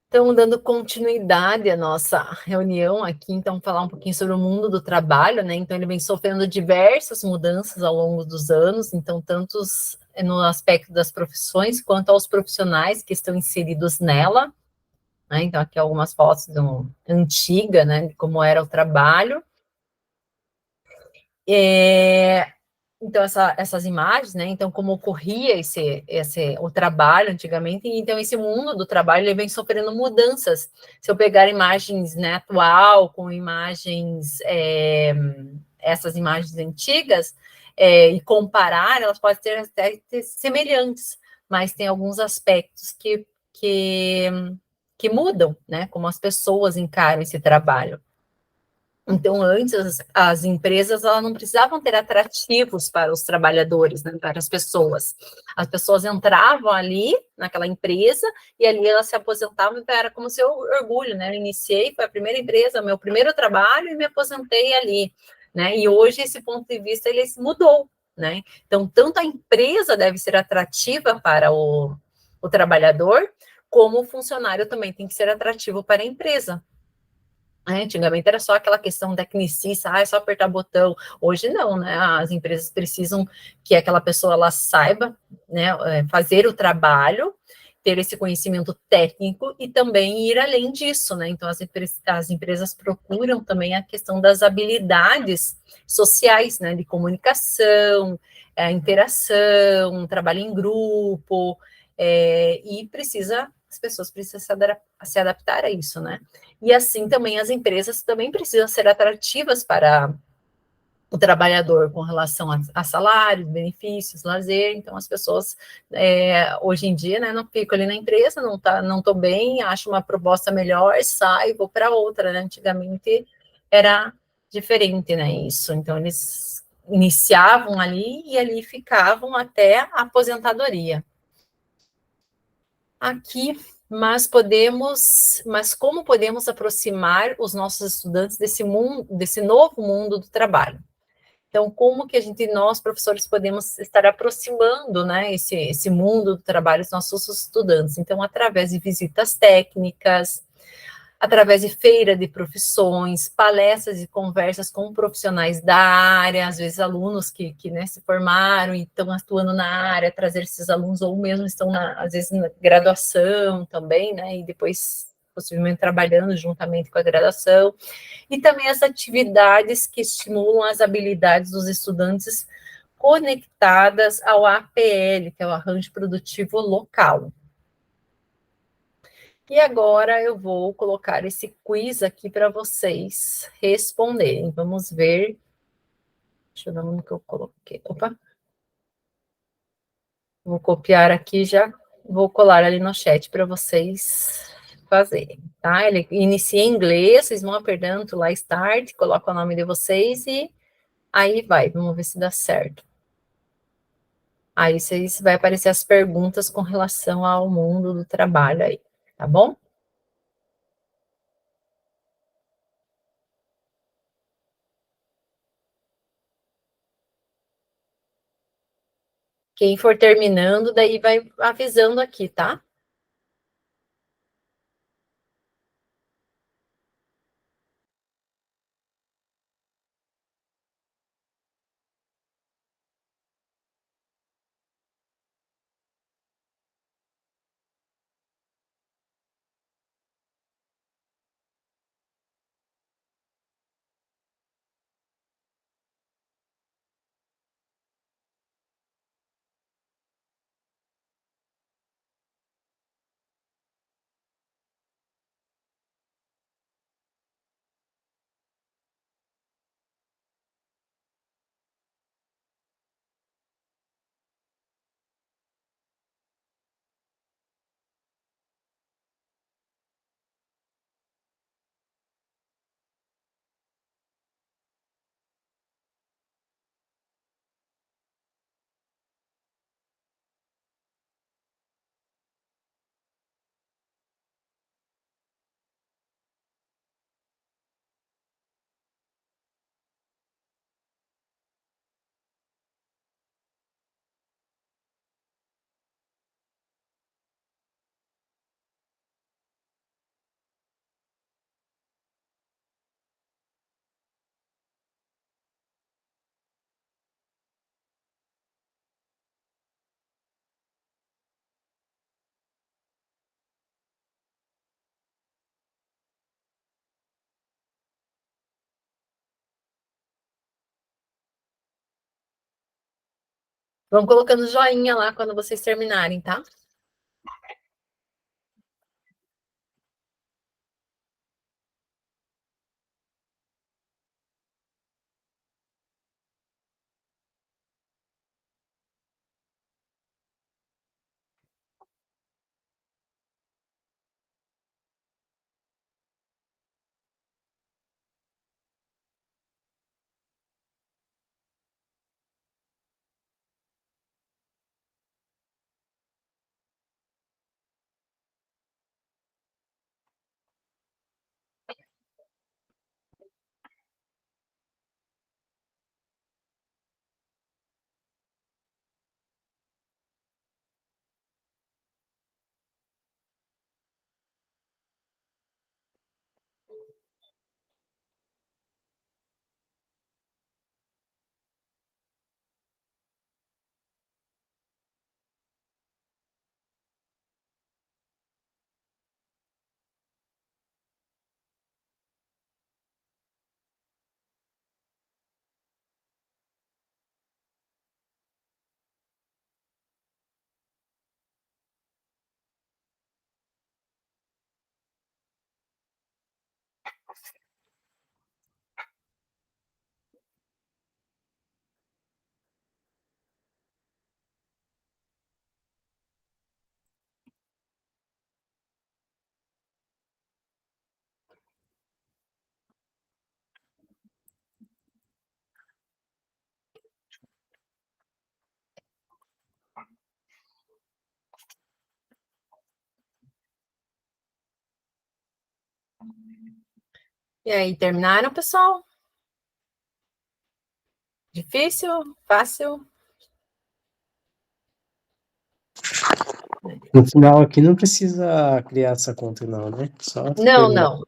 Então, dando continuidade à nossa reunião aqui, então, falar um pouquinho sobre o mundo do trabalho, né? Então, ele vem sofrendo diversas mudanças ao longo dos anos, então, tantos no aspecto das profissões, quanto aos profissionais que estão inseridos nela, né? Então, aqui algumas fotos antigas, né, de como era o trabalho. Então, essas imagens, né? Então, como ocorria o trabalho antigamente, então esse mundo do trabalho ele vem sofrendo mudanças. Se eu pegar imagens, né, atual com imagens, essas imagens antigas, e comparar, elas podem ter até semelhantes, mas tem alguns aspectos que mudam, né? Como as pessoas encaram esse trabalho. Então, antes, as empresas elas não precisavam ter atrativos para os trabalhadores, né, para as pessoas. As pessoas entravam ali, naquela empresa, e ali elas se aposentavam, então era como seu orgulho, né? Eu iniciei, foi a primeira empresa, meu primeiro trabalho, e me aposentei ali, né? E hoje esse ponto de vista, ele mudou, né? Então, tanto a empresa deve ser atrativa para o trabalhador, como o funcionário também tem que ser atrativo para a empresa. Antigamente era só aquela questão tecnicista, é só apertar botão. Hoje não, né? As empresas precisam que aquela pessoa ela saiba, né, fazer o trabalho, ter esse conhecimento técnico e também ir além disso, né? Então as empresas procuram também a questão das habilidades sociais, né, de comunicação, interação, trabalho em grupo, e as pessoas precisam se adaptar a isso, né? E assim também as empresas também precisam ser atrativas para o trabalhador com relação a salários, benefícios, lazer. Então as pessoas hoje em dia, né, não fico ali na empresa, não estou bem, acho uma proposta melhor, saio, vou para outra, né? Antigamente era diferente, né? Isso. Então eles iniciavam ali e ali ficavam até a aposentadoria. Aqui, mas como podemos aproximar os nossos estudantes desse mundo, desse novo mundo do trabalho? Então, como que nós, professores, podemos estar aproximando, né, esse mundo do trabalho dos nossos estudantes? Então, através de visitas técnicas, através de feira de profissões, palestras e conversas com profissionais da área, às vezes alunos que né, se formaram e estão atuando na área, trazer esses alunos, ou mesmo estão, às vezes, na graduação também, né, e depois, possivelmente, trabalhando juntamente com a graduação, e também as atividades que estimulam as habilidades dos estudantes conectadas ao APL, que é o Arranjo Produtivo Local. E agora eu vou colocar esse quiz aqui para vocês responderem. Vamos ver. Deixa eu ver onde que eu coloquei. Opa. Vou copiar aqui já. Vou colar ali no chat para vocês fazerem, tá? Ele inicia em inglês, vocês vão apertando lá Start, coloca o nome de vocês e aí vai. Vamos ver se dá certo. Aí vocês vai aparecer as perguntas com relação ao mundo do trabalho aí, tá bom? Quem for terminando, daí vai avisando aqui, tá? Vão colocando joinha lá quando vocês terminarem, tá? E aí, terminaram, pessoal? Difícil? Fácil? No final aqui não precisa criar essa conta não, né? Só Não, terminar. não.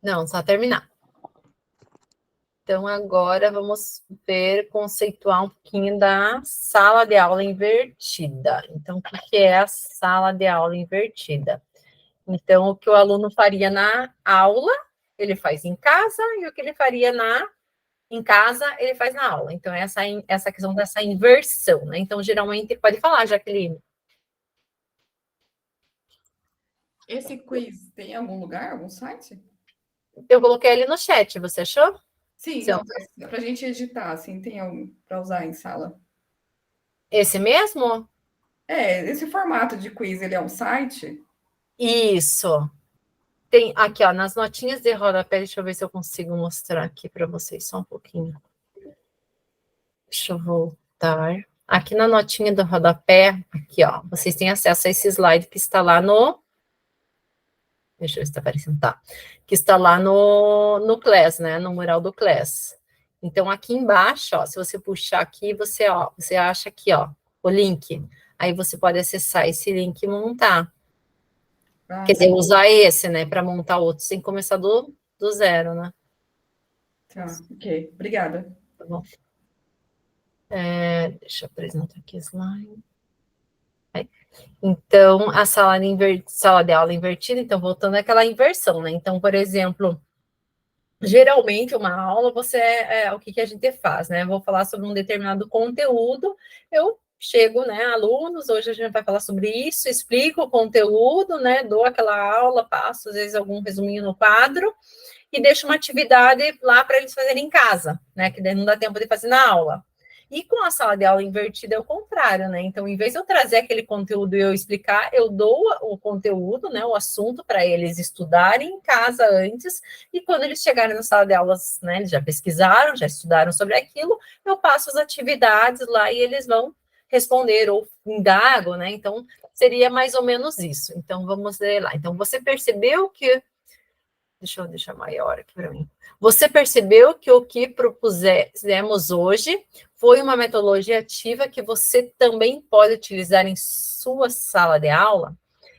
Não, só terminar. Então, agora vamos ver, conceituar um pouquinho da sala de aula invertida. Então, o que é a sala de aula invertida? Então, o que o aluno faria na aula, ele faz em casa, e o que ele faria em casa, ele faz na aula. Então, essa questão dessa inversão, né? Então, geralmente, pode falar, Jaqueline. Esse quiz tem algum lugar, algum site? Eu coloquei ali no chat, você achou? Sim, não, para a gente editar, assim, tem algum para usar em sala. Esse mesmo? Esse formato de quiz, ele é um site? Isso. Tem aqui, ó, nas notinhas de rodapé, deixa eu ver se eu consigo mostrar aqui para vocês só um pouquinho. Deixa eu voltar. Aqui na notinha do rodapé, aqui, ó, vocês têm acesso a esse slide que está lá no... Deixa eu ver se está aparecendo, tá. Que está lá no Class, né, no mural do Class. Então, aqui embaixo, ó, se você puxar aqui, você acha aqui, ó, o link. Aí você pode acessar esse link e montar. Quer dizer, usar esse, né, para montar outro, sem começar do zero, né? Tá, ok. Obrigada. Tá bom. Deixa eu apresentar aqui o slide. Aí. Então, a sala de aula invertida, então, voltando àquela inversão, né? Então, por exemplo, geralmente, uma aula, o que a gente faz, né? Eu vou falar sobre um determinado conteúdo, eu chego, né, alunos, hoje a gente vai falar sobre isso, explico o conteúdo, né, dou aquela aula, passo, às vezes, algum resuminho no quadro, e deixo uma atividade lá para eles fazerem em casa, né, que daí não dá tempo de fazer na aula. E com a sala de aula invertida é o contrário, né? Então, em vez de eu trazer aquele conteúdo e eu explicar, eu dou o conteúdo, né, o assunto para eles estudarem em casa antes, e quando eles chegarem na sala de aulas, né, eles já pesquisaram, já estudaram sobre aquilo, eu passo as atividades lá e eles vão responder ou indagam, né? Então, seria mais ou menos isso. Então, vamos ler lá. Então, você percebeu que... Deixa eu deixar maior aqui para mim. Você percebeu que o que propusemos hoje foi uma metodologia ativa que você também pode utilizar em sua sala de aula?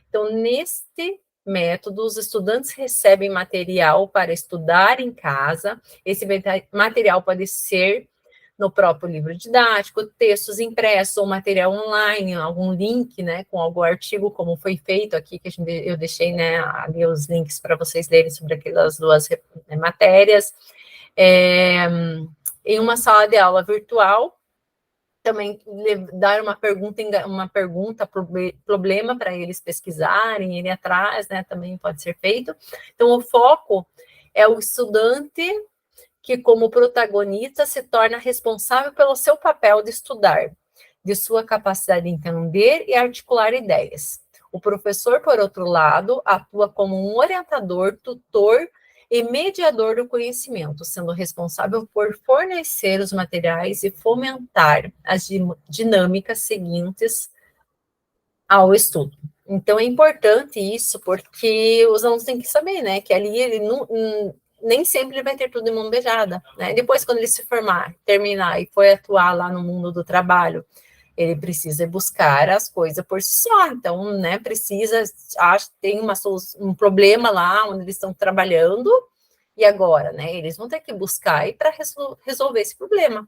Então, neste método, os estudantes recebem material para estudar em casa. Esse material pode ser no próprio livro didático, textos impressos ou material online, algum link, né, com algum artigo, como foi feito aqui, que eu deixei, né, ali os links para vocês lerem sobre aquelas duas matérias. Em uma sala de aula virtual, também dar uma pergunta, problema para eles pesquisarem, irem atrás, né, também pode ser feito. Então, o foco é o estudante que, como protagonista, se torna responsável pelo seu papel de estudar, de sua capacidade de entender e articular ideias. O professor, por outro lado, atua como um orientador, tutor e mediador do conhecimento, sendo responsável por fornecer os materiais e fomentar as dinâmicas seguintes ao estudo. Então, é importante isso, porque os alunos têm que saber, né, que ali ele nem sempre ele vai ter tudo em mão beijada, né? Depois, quando ele se formar, terminar e for atuar lá no mundo do trabalho, ele precisa buscar as coisas por si só. Então, né, tem um problema lá onde eles estão trabalhando, e agora, né, eles vão ter que buscar para resolver esse problema,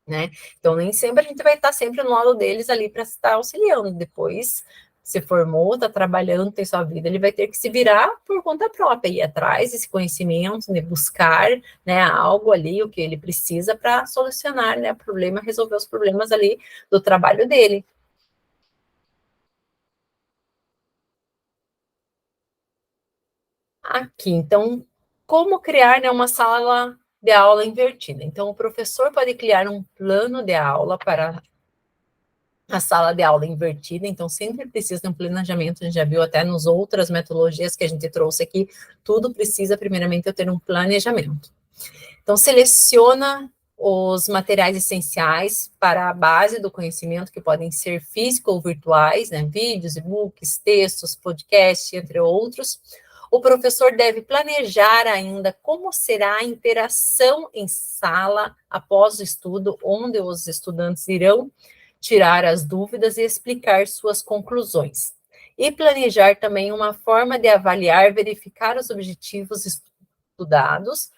né? Então, nem sempre a gente vai estar sempre no lado deles ali para estar auxiliando. Depois, se formou, está trabalhando, tem sua vida, ele vai ter que se virar por conta própria, ir atrás desse conhecimento, né, buscar, né, algo ali, o que ele precisa para solucionar, né, o problema, resolver os problemas ali do trabalho dele. Aqui, então, como criar, né, uma sala de aula invertida? Então, o professor pode criar um plano de aula para a sala de aula invertida, então sempre precisa de um planejamento, a gente já viu até nas outras metodologias que a gente trouxe aqui, tudo precisa primeiramente eu ter um planejamento. Então, seleciona os materiais essenciais para a base do conhecimento, que podem ser físicos ou virtuais, né, vídeos, e-books, textos, podcasts, entre outros. O professor deve planejar ainda como será a interação em sala após o estudo, onde os estudantes irão tirar as dúvidas e explicar suas conclusões. E planejar também uma forma de avaliar, verificar os objetivos estudados,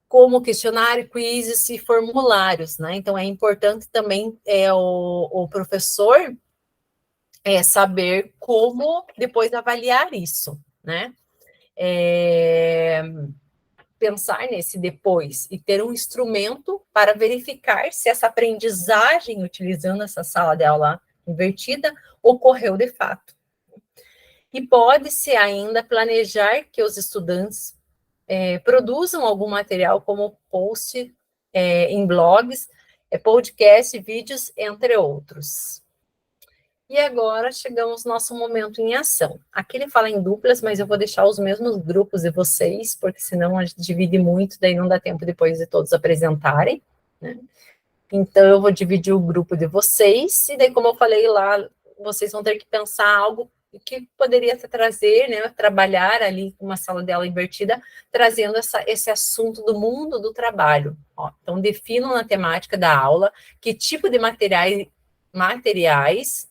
como questionário, quizzes e formulários, né? Então, é importante também o professor saber como depois avaliar isso, né? Pensar nesse depois e ter um instrumento para verificar se essa aprendizagem, utilizando essa sala de aula invertida, ocorreu de fato. E pode-se ainda planejar que os estudantes produzam algum material como post em blogs, podcast, vídeos, entre outros. E agora chegamos ao nosso momento em ação. Aqui ele fala em duplas, mas eu vou deixar os mesmos grupos de vocês, porque senão a gente divide muito, daí não dá tempo depois de todos apresentarem, né? Então, eu vou dividir o grupo de vocês, e daí, como eu falei lá, vocês vão ter que pensar algo que poderia trazer, né, trabalhar ali com uma sala de aula invertida, trazendo esse assunto do mundo do trabalho. Ó, então, definam na temática da aula que tipo de materiais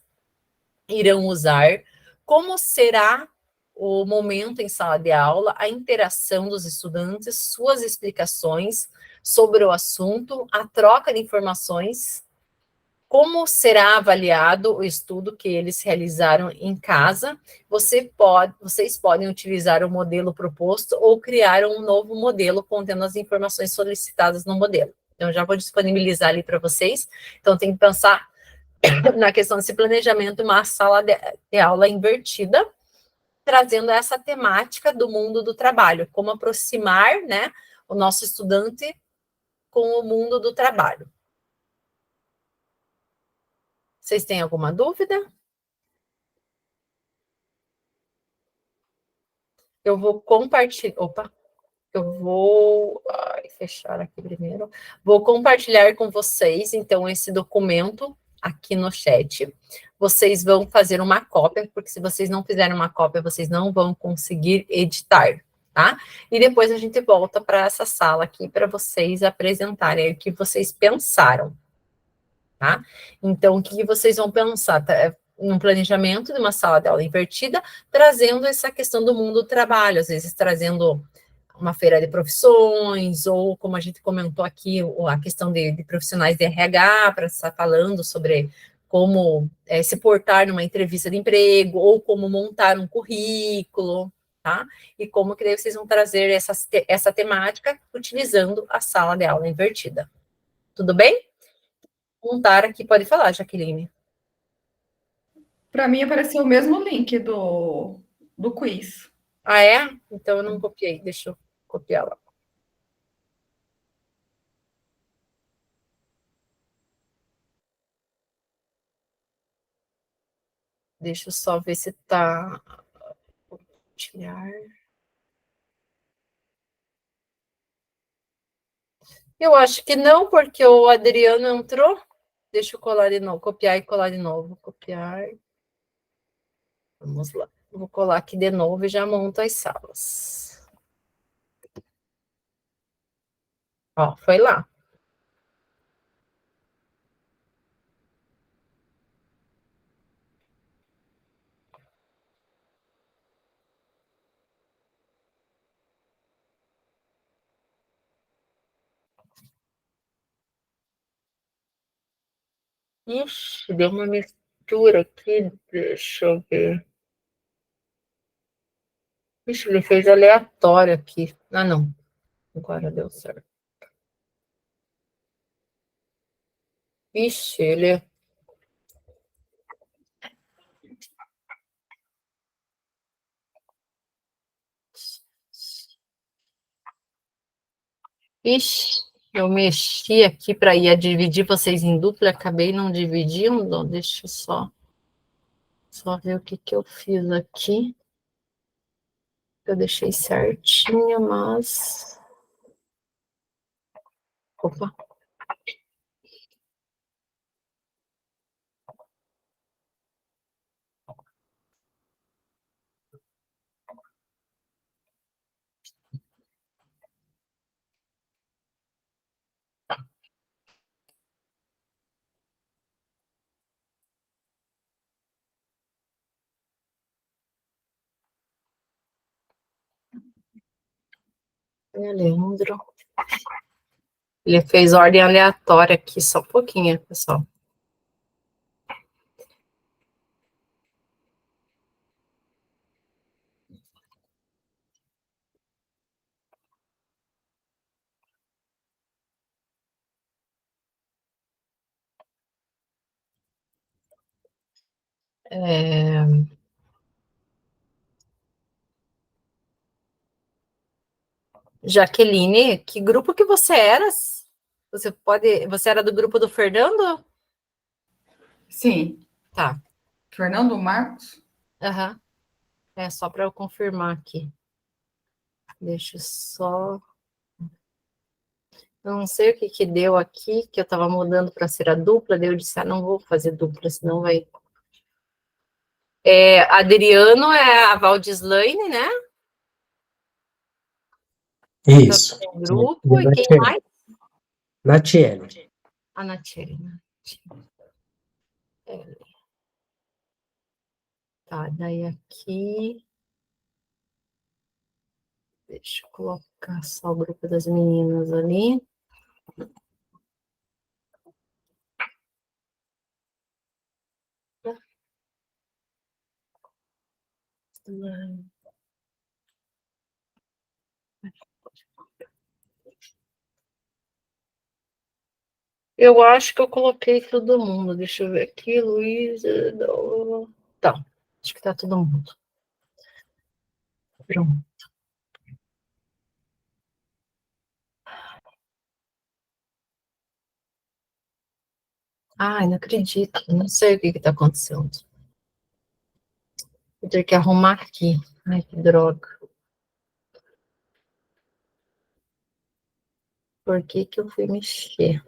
irão usar, como será o momento em sala de aula, a interação dos estudantes, suas explicações sobre o assunto, a troca de informações, como será avaliado o estudo que eles realizaram em casa. Vocês podem utilizar o modelo proposto ou criar um novo modelo contendo as informações solicitadas no modelo. Então, já vou disponibilizar ali para vocês. Então, tem que pensar na questão desse planejamento, uma sala de aula invertida, trazendo essa temática do mundo do trabalho, como aproximar, né, o nosso estudante com o mundo do trabalho. Vocês têm alguma dúvida? Eu vou compartilhar. Opa! Eu vou fechar aqui primeiro. Vou compartilhar com vocês, então, esse documento aqui no chat. Vocês vão fazer uma cópia, porque se vocês não fizerem uma cópia, vocês não vão conseguir editar, tá? E depois a gente volta para essa sala aqui para vocês apresentarem o que vocês pensaram, tá? Então, o que vocês vão pensar? Num planejamento de uma sala de aula invertida, trazendo essa questão do mundo do trabalho, às vezes trazendo uma feira de profissões, ou como a gente comentou aqui, a questão de profissionais de RH, para estar falando sobre como se portar numa entrevista de emprego, ou como montar um currículo, tá? E como que daí vocês vão trazer essa temática utilizando a sala de aula invertida. Tudo bem? Montar aqui, pode falar, Jaqueline. Para mim apareceu o mesmo link do quiz. Ah, é? Então eu não copiei, deixa eu copiar lá. Deixa eu só ver se tá. Compartilhar. Eu acho que não, porque o Adriano entrou. Deixa eu colar de novo, copiar e colar de novo. Copiar. Vamos lá. Vou colar aqui de novo e já monto as salas. Ó, foi lá. Ixi, deu uma mistura aqui. Deixa eu ver. Ixi, ele fez aleatório aqui. Ah, não. Agora deu certo. Ixi, ele. Ixi, eu mexi aqui para ir dividir vocês em dupla, acabei não dividindo. Deixa eu só ver o que eu fiz aqui. Eu deixei certinho, mas. Opa. Leandro. Ele fez ordem aleatória aqui, só um pouquinho, pessoal. Jaqueline, que grupo que você era? Você era do grupo do Fernando? Sim. Tá. Fernando Marcos? Aham. É só para eu confirmar aqui. Deixa eu só. Eu não sei o que que deu aqui, que eu estava mudando para ser a dupla, daí eu disse, não vou fazer dupla, senão vai. Adriano é a Valdislaine, né? Isso. Tá no grupo, e quem mais? Natiele. A Natiele, né? Tá, daí aqui. Deixa eu colocar só o grupo das meninas ali. Eu acho que eu coloquei todo mundo. Deixa eu ver aqui, Luísa. Tá, acho que tá todo mundo. Pronto. Ai, não acredito. Não sei o que está acontecendo. Vou ter que arrumar aqui. Ai, que droga. Por que que eu fui mexer?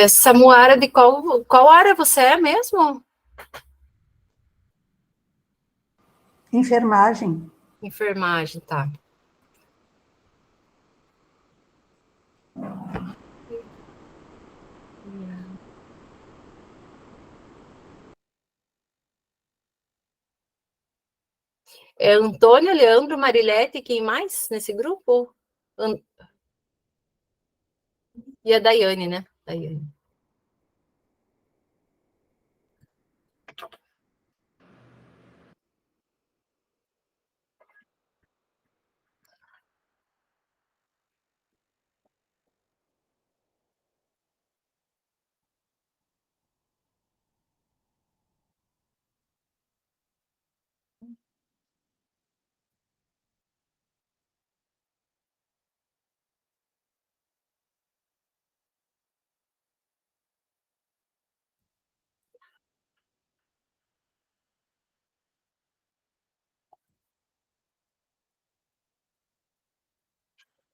Samuara, de qual área você é mesmo? Enfermagem. Enfermagem, tá. Antônio, Leandro, Marilete, quem mais nesse grupo? E a Daiane, né? Daiane.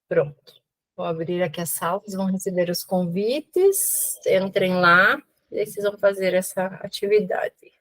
Pronto. Vou abrir aqui a sala, vocês vão receber os convites, entrem lá, e aí vocês vão fazer essa atividade.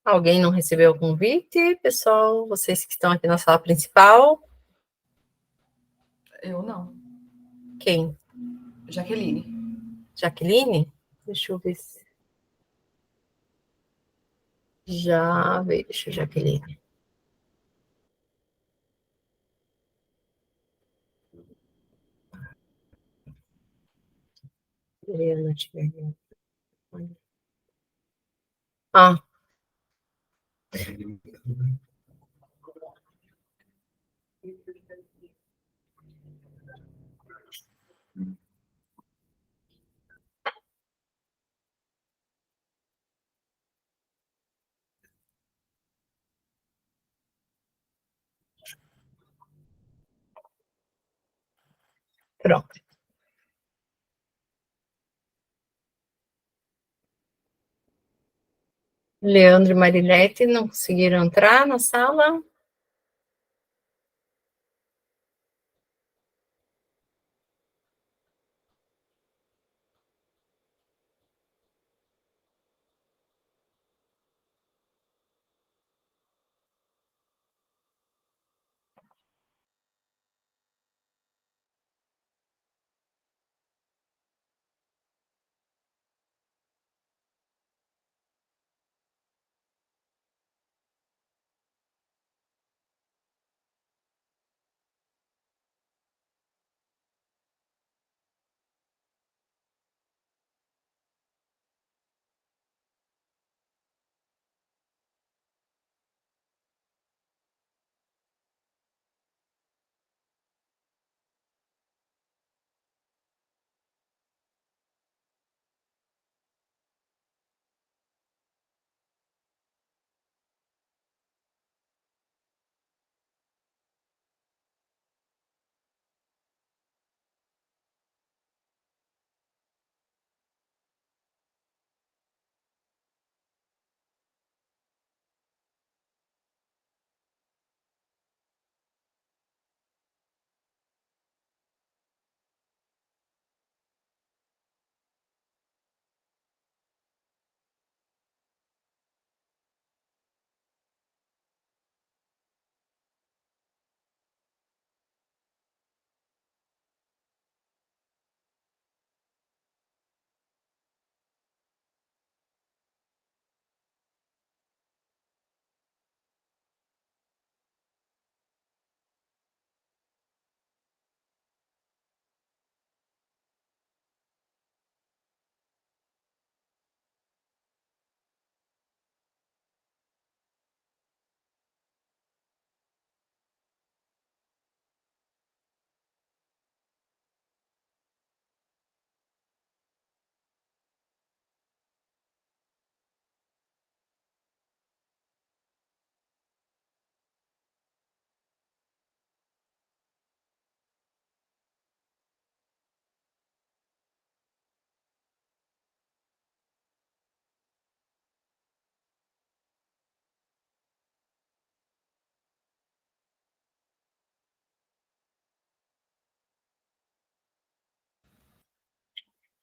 Alguém não recebeu o convite, pessoal? Vocês que estão aqui na sala principal? Eu não. Quem? Jaqueline. Jaqueline? Deixa eu ver se... Já vejo, Jaqueline. Mariana Tiberghien. Ah. Pronto. Leandro e Marilete não conseguiram entrar na sala.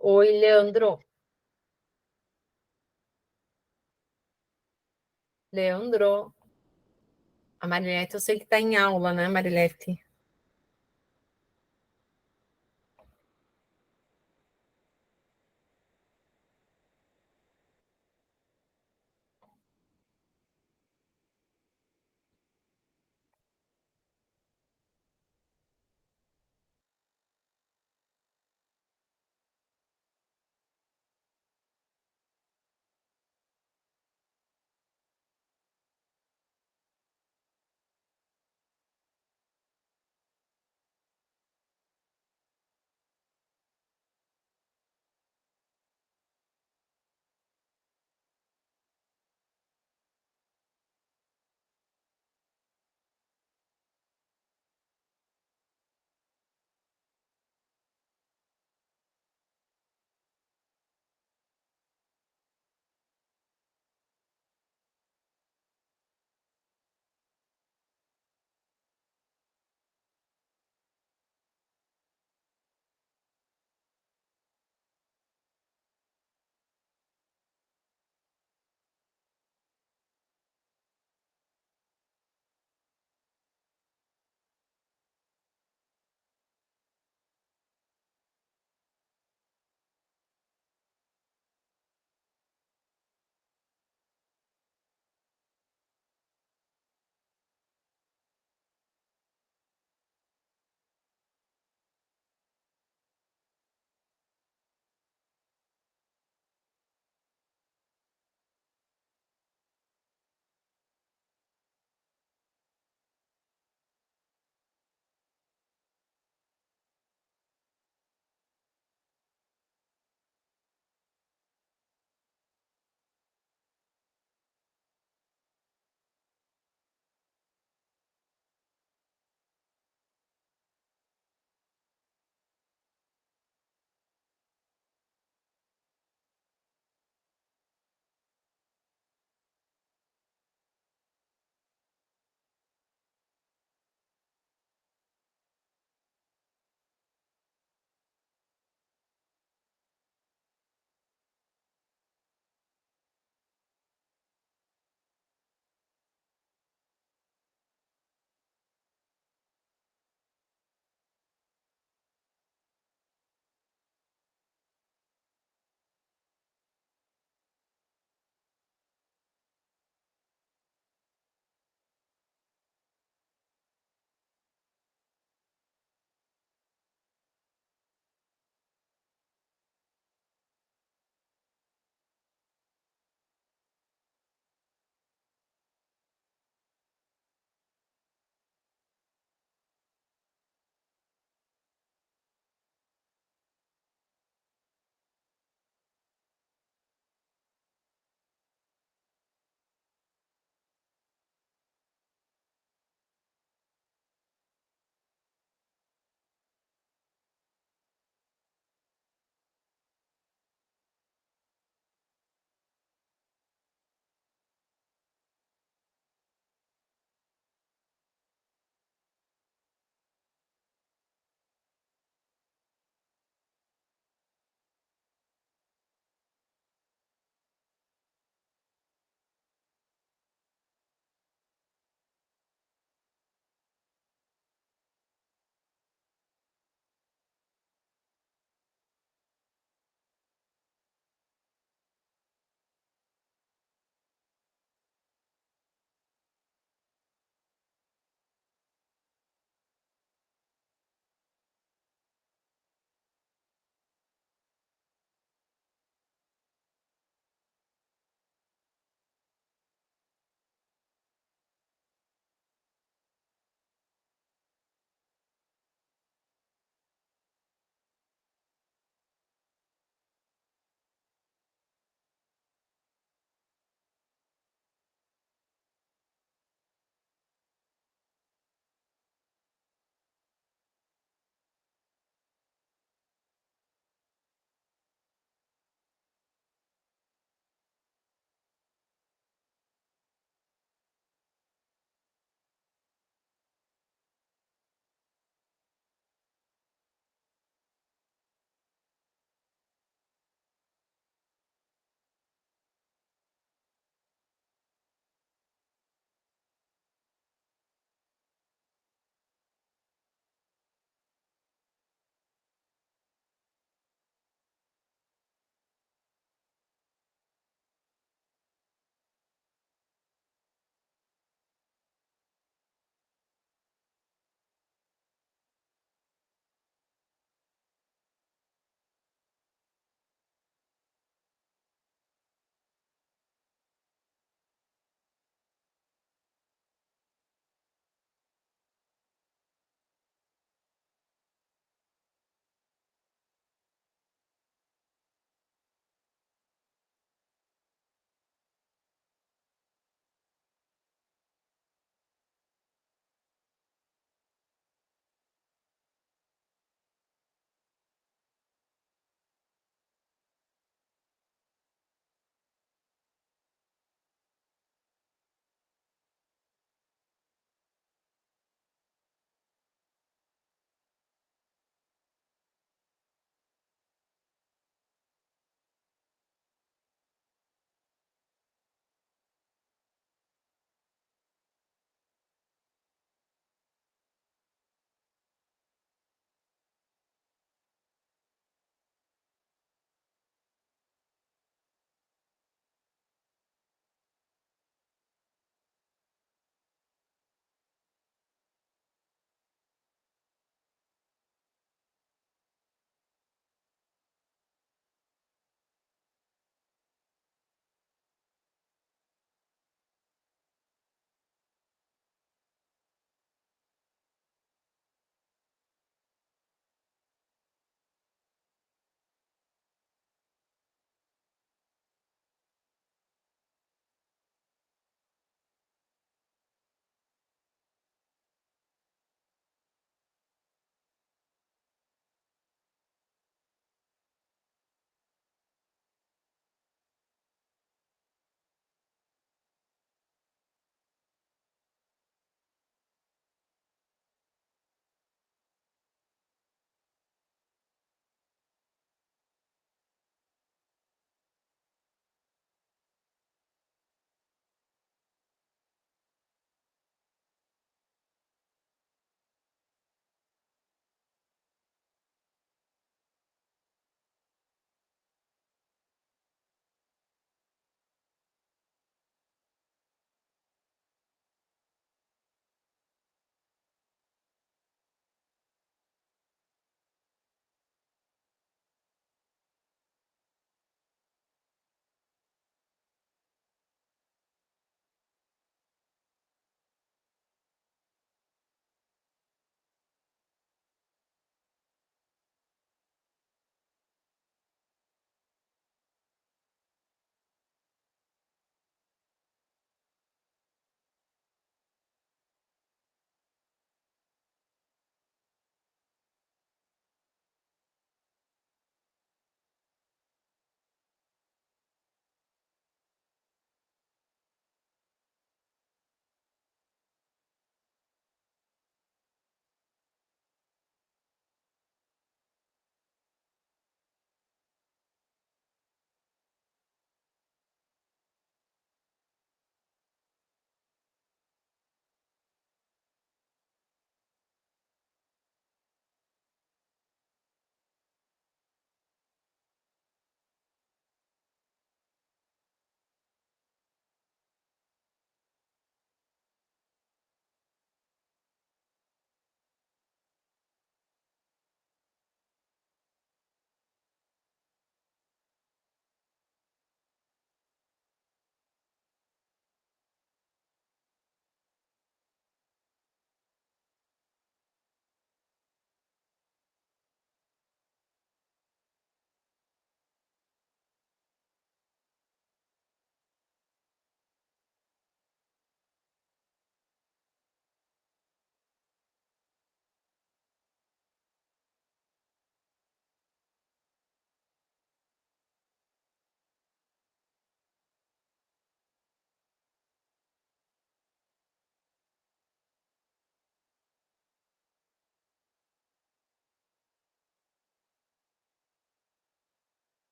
Oi, Leandro. Leandro. A Marilete, eu sei que está em aula, né, Marilete?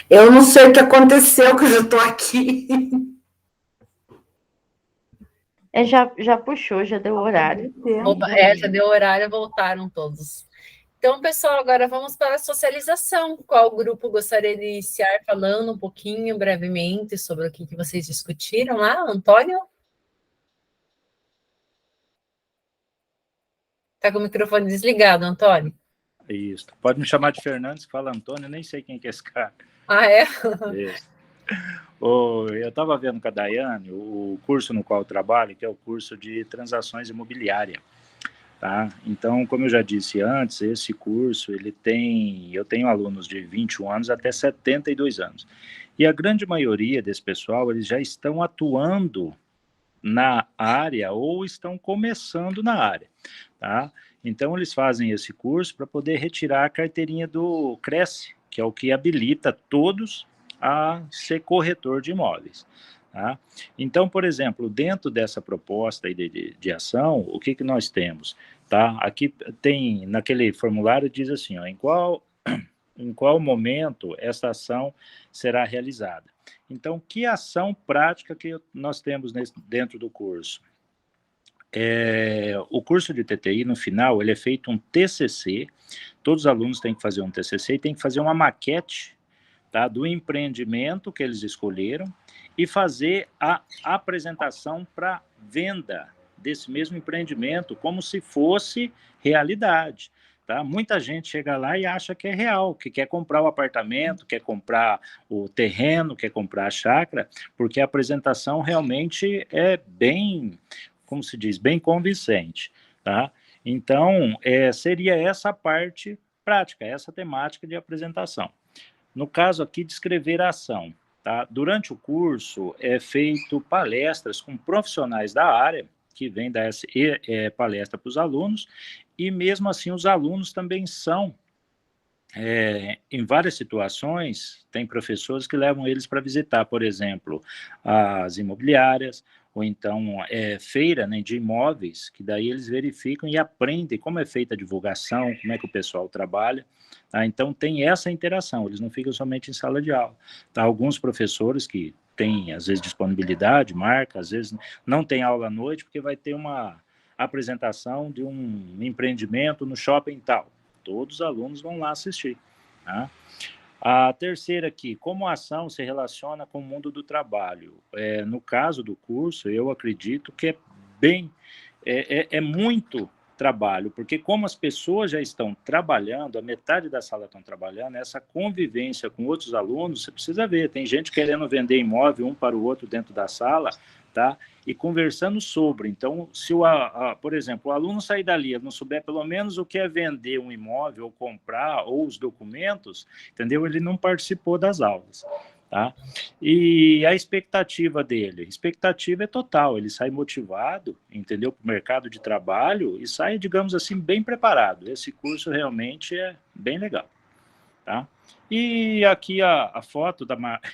Eu não sei o que aconteceu, que eu já estou aqui. Já puxou, já deu horário. Opa, já deu horário, voltaram todos. Então, pessoal, agora vamos para a socialização. Qual grupo gostaria de iniciar falando um pouquinho, brevemente, sobre o que vocês discutiram lá? Antônio? Está com o microfone desligado, Antônio. Isso. Pode me chamar de Fernandes, que fala Antônio, eu nem sei quem que é esse cara. Ah, é? Isso. Eu estava vendo com a Daiane o curso no qual eu trabalho, que é o curso de transações imobiliárias. Tá? Então, como eu já disse antes, esse curso, eu tenho alunos de 21 anos até 72 anos. E a grande maioria desse pessoal, eles já estão atuando na área ou estão começando na área, tá? Então, eles fazem esse curso para poder retirar a carteirinha do Cresce, que é o que habilita todos a ser corretor de imóveis. Tá? Então, por exemplo, dentro dessa proposta aí de ação, o que nós temos? Tá? Aqui tem, naquele formulário, diz assim, ó, em qual momento essa ação será realizada. Então, que ação prática que nós temos dentro do curso? O curso de TTI, no final, ele é feito um TCC, todos os alunos têm que fazer um TCC e têm que fazer uma maquete, tá, do empreendimento que eles escolheram e fazer a apresentação para venda desse mesmo empreendimento como se fosse realidade. Tá? Muita gente chega lá e acha que é real, que quer comprar o apartamento, quer comprar o terreno, quer comprar a chácara, porque a apresentação realmente é bem, como se diz, bem convincente. Tá? Então, seria essa parte prática, essa temática de apresentação. No caso aqui, descrever a ação. Tá? Durante o curso, é feito palestras com profissionais da área, que vêm dar palestra para os alunos, e mesmo assim os alunos também são, em várias situações, tem professores que levam eles para visitar, por exemplo, as imobiliárias, ou então feira, né, de imóveis, que daí eles verificam e aprendem como é feita a divulgação, como é que o pessoal trabalha. Tá? Então tem essa interação, eles não ficam somente em sala de aula. Tá? Alguns professores que têm, às vezes, disponibilidade, marca, às vezes não tem aula à noite, porque vai ter uma apresentação de um empreendimento no shopping tal. Todos os alunos vão lá assistir. Tá? A terceira aqui, como a ação se relaciona com o mundo do trabalho? No caso do curso, eu acredito que é muito trabalho, porque como as pessoas já estão trabalhando, a metade da sala estão trabalhando, essa convivência com outros alunos, você precisa ver, tem gente querendo vender imóvel um para o outro dentro da sala, tá? E conversando sobre. Então, se por exemplo, o aluno sair dali, ele não souber pelo menos o que é vender um imóvel, ou comprar, ou os documentos, entendeu? Ele não participou das aulas, tá? E a expectativa dele? A expectativa é total, ele sai motivado, entendeu? Para o mercado de trabalho e sai, digamos assim, bem preparado. Esse curso realmente é bem legal, tá? E aqui a foto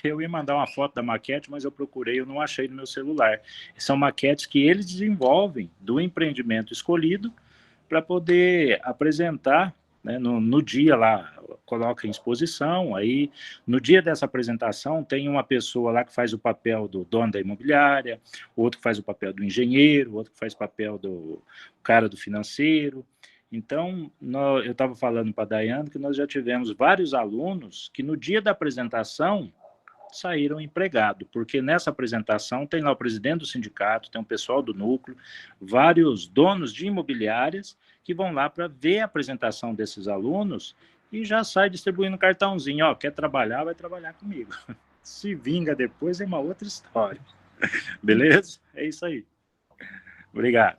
eu ia mandar uma foto da maquete, mas eu procurei, eu não achei no meu celular. São maquetes que eles desenvolvem do empreendimento escolhido para poder apresentar, né, no dia lá, coloca em exposição, aí no dia dessa apresentação tem uma pessoa lá que faz o papel do dono da imobiliária, outro que faz o papel do engenheiro, outro que faz o papel do cara do financeiro. Então, eu estava falando para a Daiane que nós já tivemos vários alunos que no dia da apresentação saíram empregados, porque nessa apresentação tem lá o presidente do sindicato, tem o pessoal do núcleo, vários donos de imobiliárias que vão lá para ver a apresentação desses alunos e já sai distribuindo cartãozinho, ó, quer trabalhar, vai trabalhar comigo. Se vinga depois é uma outra história. Beleza? É isso aí. Obrigado.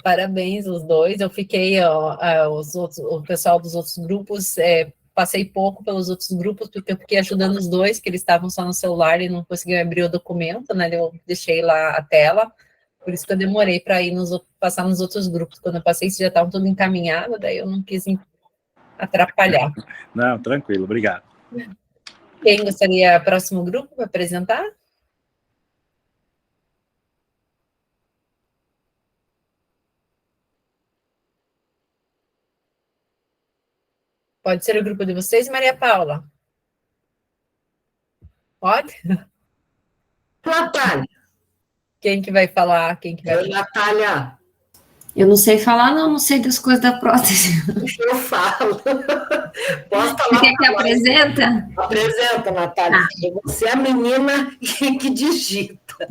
Parabéns os dois. Eu fiquei, o pessoal dos outros grupos, passei pouco pelos outros grupos, porque eu fiquei ajudando os dois, que eles estavam só no celular e não conseguiam abrir o documento, né? Eu deixei lá a tela, por isso que eu demorei para passar nos outros grupos. Quando eu passei, já estavam tudo encaminhado, daí eu não quis atrapalhar. Não, tranquilo, obrigado. Quem gostaria, próximo grupo, para apresentar? Pode ser o grupo de vocês, Maria Paula? Pode? Natália. Quem que vai falar? Natália. Eu não sei falar, não sei das coisas da prótese. Eu falo. Posso falar? Você quer que apresenta? Apresenta, Natália. Ah. Você é a menina que digita.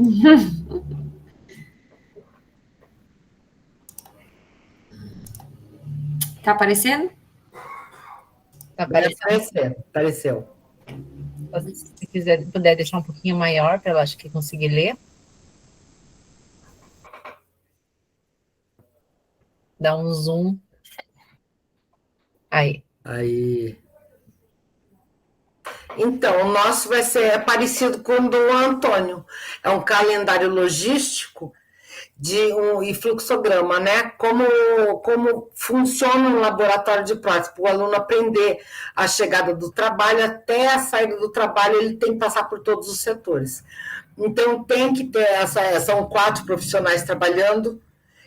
Tá aparecendo? Tá aparecendo. Apareceu. Se puder deixar um pouquinho maior, para eu acho que conseguir ler. Dá um zoom. Aí. Então, o nosso vai ser parecido com o do Antônio. É um calendário logístico e fluxograma, né? Como funciona um laboratório de prótese, para o aluno aprender a chegada do trabalho até a saída do trabalho, ele tem que passar por todos os setores. Então, tem que ter são 4 profissionais trabalhando.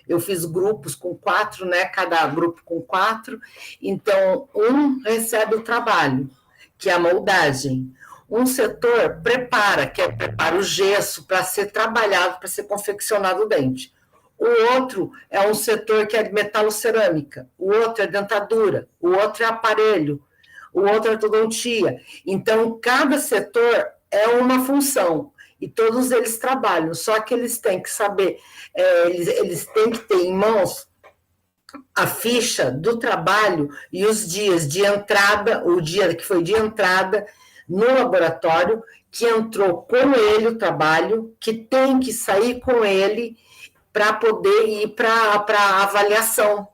Eu fiz grupos com 4, né? Cada grupo com 4. Então, um recebe o trabalho, que é a moldagem. Um setor prepara o gesso para ser trabalhado, para ser confeccionado o dente. O outro é um setor que é de metalocerâmica, o outro é dentadura, o outro é aparelho, o outro é ortodontia. Então, cada setor é uma função e todos eles trabalham, só que eles têm que saber, eles têm que ter em mãos a ficha do trabalho e os dias de entrada, o dia que foi de entrada no laboratório, que entrou com ele o trabalho, que tem que sair com ele para poder ir para a avaliação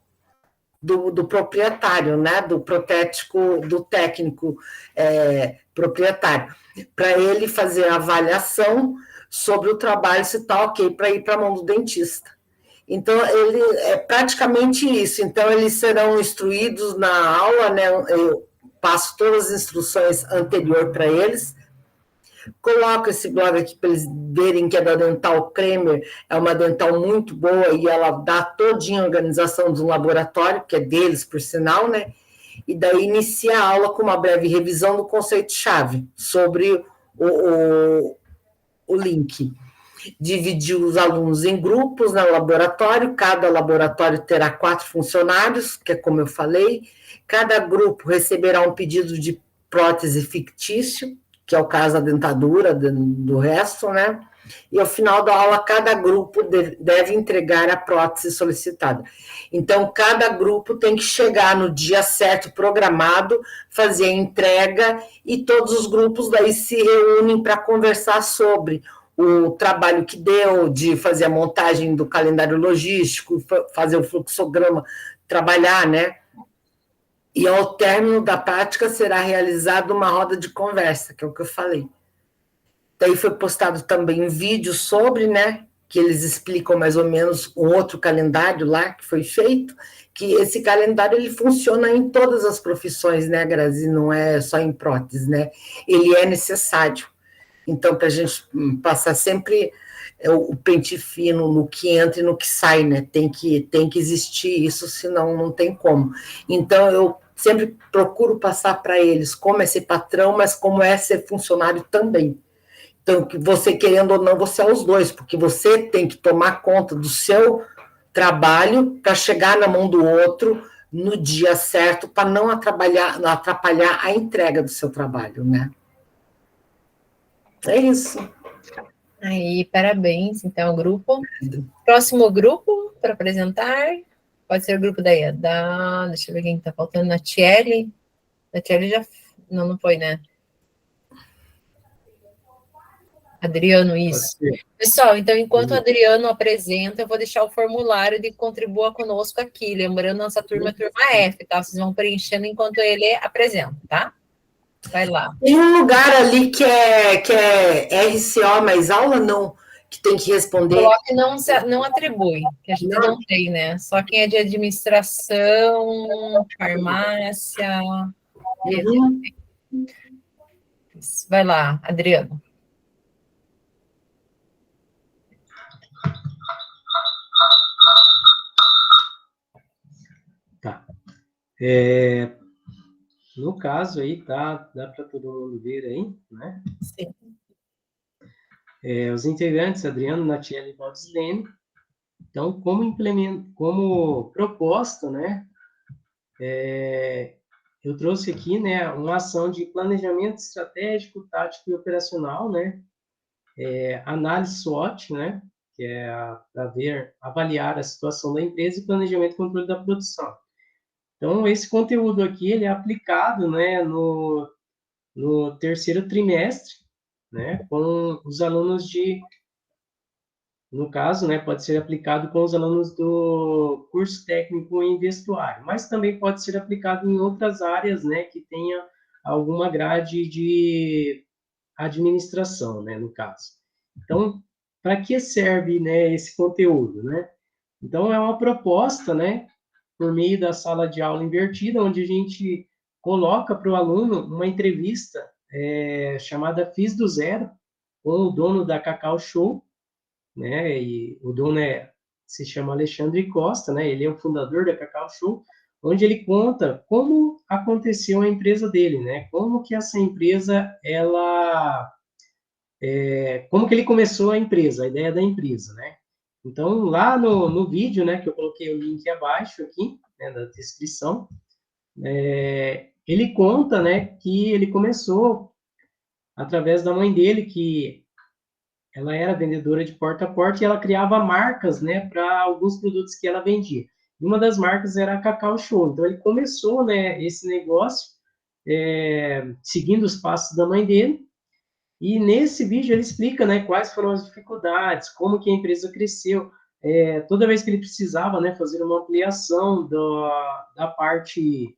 do proprietário, né? Do protético, do técnico proprietário, para ele fazer a avaliação sobre o trabalho, se está ok para ir para a mão do dentista. Então, ele é praticamente isso. Então, eles serão instruídos na aula, né? Eu passo todas as instruções anteriores para eles, coloco esse blog aqui para eles verem que é da Dental Kramer, é uma dental muito boa e ela dá todinha a organização do laboratório, que é deles, por sinal, né? E daí inicia a aula com uma breve revisão do conceito-chave sobre o link. Dividir os alunos em grupos no laboratório, cada laboratório terá 4 funcionários, que é como eu falei, cada grupo receberá um pedido de prótese fictício, que é o caso da dentadura, do resto, né? E ao final da aula, cada grupo deve entregar a prótese solicitada. Então, cada grupo tem que chegar no dia certo, programado, fazer a entrega, e todos os grupos daí se reúnem para conversar sobre o trabalho que deu, de fazer a montagem do calendário logístico, fazer o fluxograma, trabalhar, né? E ao término da prática será realizada uma roda de conversa, que é o que eu falei. Daí foi postado também um vídeo sobre, né, que eles explicam mais ou menos um outro calendário lá que foi feito, que esse calendário ele funciona em todas as profissões, né, Grazi, não é só em prótese, né? Ele é necessário. Então, para a gente passar sempre o pente fino no que entra e no que sai, né? Tem que existir isso, senão não tem como. Então, eu sempre procuro passar para eles como é ser patrão, mas como é ser funcionário também. Então, que você querendo ou não, você é os dois, porque você tem que tomar conta do seu trabalho para chegar na mão do outro no dia certo, para não atrapalhar a entrega do seu trabalho, né? É isso. Aí, parabéns, então, grupo. Próximo grupo para apresentar, pode ser o grupo deixa eu ver quem está faltando, Natiele. Natiele já, não foi, né? Adriano, isso. Pessoal, então, enquanto o Adriano apresenta, eu vou deixar o formulário de contribua conosco aqui, lembrando, nossa turma é turma F, tá? Vocês vão preenchendo enquanto ele apresenta, tá? Vai lá. Tem um lugar ali que é RCO, mas aula não, que tem que responder. Coloque não atribui, que a gente não tem, né? Só quem é de administração, farmácia. Vai lá, Adriano. Tá. No caso aí, tá, dá para todo mundo ver aí, né? Sim. Os integrantes, Adriano, Natiele e Valdislene. Então, como proposta, né? Eu trouxe aqui, né, uma ação de planejamento estratégico, tático e operacional, né? Análise SWOT, né? Que é para avaliar a situação da empresa e planejamento e controle da produção. Então, esse conteúdo aqui, ele é aplicado, né, no terceiro trimestre, né, com os alunos no caso, né, pode ser aplicado com os alunos do curso técnico em vestuário, mas também pode ser aplicado em outras áreas, né, que tenha alguma grade de administração, né, no caso. Então, para que serve, né, esse conteúdo, né? Então, é uma proposta, né, por meio da sala de aula invertida, onde a gente coloca para o aluno uma entrevista chamada Fiz do Zero, com o dono da Cacau Show, né, e o dono se chama Alexandre Costa, né, ele é o fundador da Cacau Show, onde ele conta como aconteceu a empresa dele, né, como que essa empresa, como que ele começou a empresa, a ideia da empresa, né. Então, lá no vídeo, né, que eu coloquei o link abaixo aqui, né, da descrição, ele conta, né, que ele começou através da mãe dele, que ela era vendedora de porta a porta e ela criava marcas, né, para alguns produtos que ela vendia. E uma das marcas era a Cacau Show. Então, ele começou, né, esse negócio seguindo os passos da mãe dele. E nesse vídeo ele explica, né, quais foram as dificuldades, como que a empresa cresceu. Toda vez que ele precisava, né, fazer uma ampliação da parte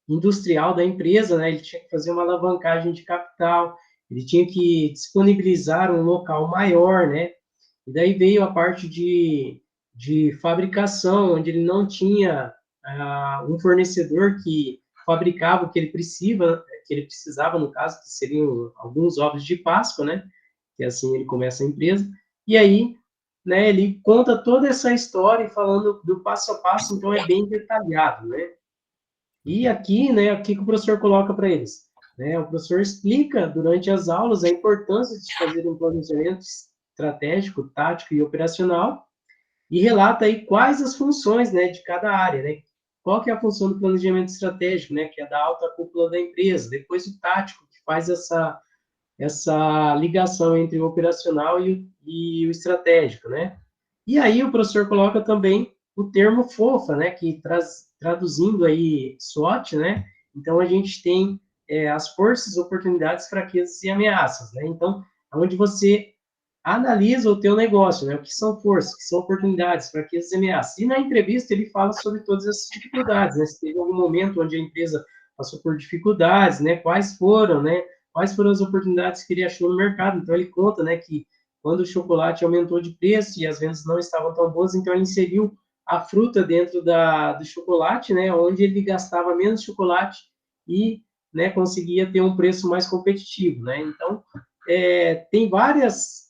industrial da empresa, né, ele tinha que fazer uma alavancagem de capital, ele tinha que disponibilizar um local maior, né, e daí veio a parte de fabricação, onde ele não tinha um fornecedor que fabricava o que ele precisava, no caso, que seriam alguns ovos de Páscoa, né, que assim ele começa a empresa, e aí, né, ele conta toda essa história falando do passo a passo, então é bem detalhado, né. E aqui, né, o que o professor coloca para eles? Né, o professor explica durante as aulas a importância de fazer um planejamento estratégico, tático e operacional, e relata aí quais as funções, né, de cada área, né, qual que é a função do planejamento estratégico, né, que é da alta cúpula da empresa, depois o tático, que faz essa ligação entre o operacional e o estratégico, né? E aí o professor coloca também o termo FOFA, né, que traduzindo aí SWOT, né? Então a gente tem as forças, oportunidades, fraquezas e ameaças, né? Então, onde você analisa o teu negócio, né? O que são forças, o que são oportunidades, fraquezas e ameaças. E na entrevista ele fala sobre todas essas dificuldades, né? Se teve algum momento onde a empresa passou por dificuldades, né? Quais foram, né? Quais foram as oportunidades que ele achou no mercado. Então ele conta, né, que quando o chocolate aumentou de preço e as vendas não estavam tão boas, então ele inseriu a fruta dentro do chocolate, né? Onde ele gastava menos chocolate e, né, conseguia ter um preço mais competitivo, né? Então tem vários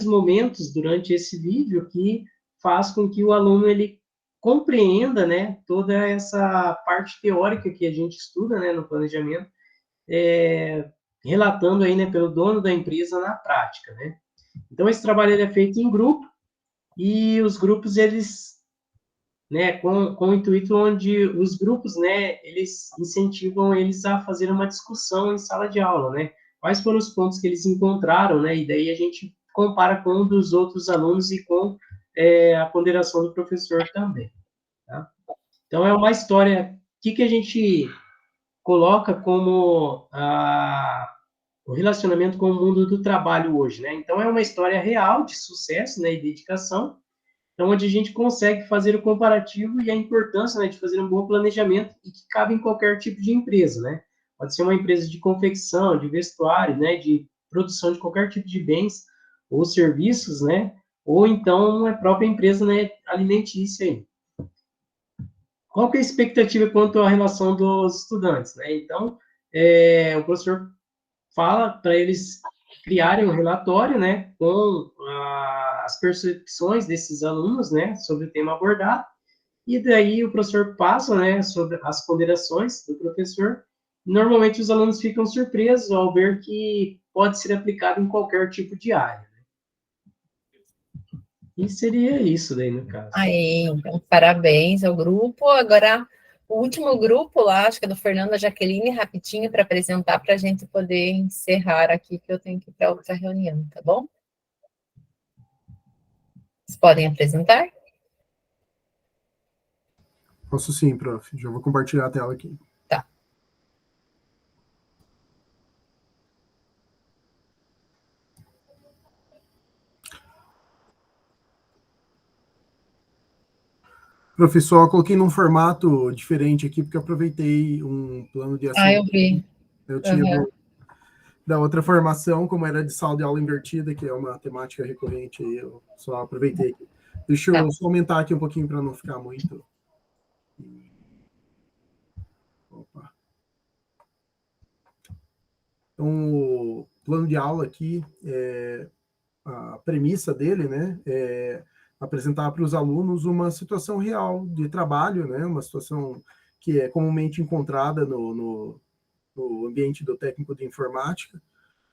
momentos durante esse vídeo que faz com que o aluno ele compreenda, né, toda essa parte teórica que a gente estuda, né, no planejamento, relatando aí, né, pelo dono da empresa na prática, né. Então esse trabalho ele é feito em grupo e os grupos eles, né, com o intuito onde os grupos, né, eles incentivam eles a fazer uma discussão em sala de aula, né. Quais foram os pontos que eles encontraram, né, e daí a gente compara com um dos outros alunos e com a ponderação do professor também. Tá? Então, é uma história, o que a gente coloca como o relacionamento com o mundo do trabalho hoje, né? Então, é uma história real de sucesso, né, e dedicação, então, onde a gente consegue fazer o comparativo e a importância, né, de fazer um bom planejamento e que cabe em qualquer tipo de empresa, né? Pode ser uma empresa de confecção, de vestuário, né, de produção de qualquer tipo de bens ou serviços, né? Ou então a própria empresa, né, alimentícia aí. Qual que é a expectativa quanto à relação dos estudantes, né? Então, o professor fala para eles criarem um relatório, né, com as percepções desses alunos, né, sobre o tema abordado, e daí o professor passa, né, sobre as ponderações do professor. Normalmente os alunos ficam surpresos ao ver que pode ser aplicado em qualquer tipo de área. E seria isso daí, no caso. Aí, então, parabéns ao grupo. Agora, o último grupo lá, acho que é do Fernando, a Jaqueline, rapidinho, para apresentar, para a gente poder encerrar aqui, que eu tenho que ir para outra reunião, tá bom? Vocês podem apresentar? Posso sim, prof. Já vou compartilhar a tela aqui. Tá. Professor, eu coloquei num formato diferente aqui, porque eu aproveitei um plano de ação. Eu vi. Eu tinha da outra formação, como era de sala de aula invertida, que é uma temática recorrente, eu só aproveitei aqui. Deixa eu só aumentar aqui um pouquinho para não ficar muito... Opa. Então, o plano de aula aqui, a premissa dele, né, é apresentar para os alunos uma situação real de trabalho, né, uma situação que é comumente encontrada no ambiente do técnico de informática,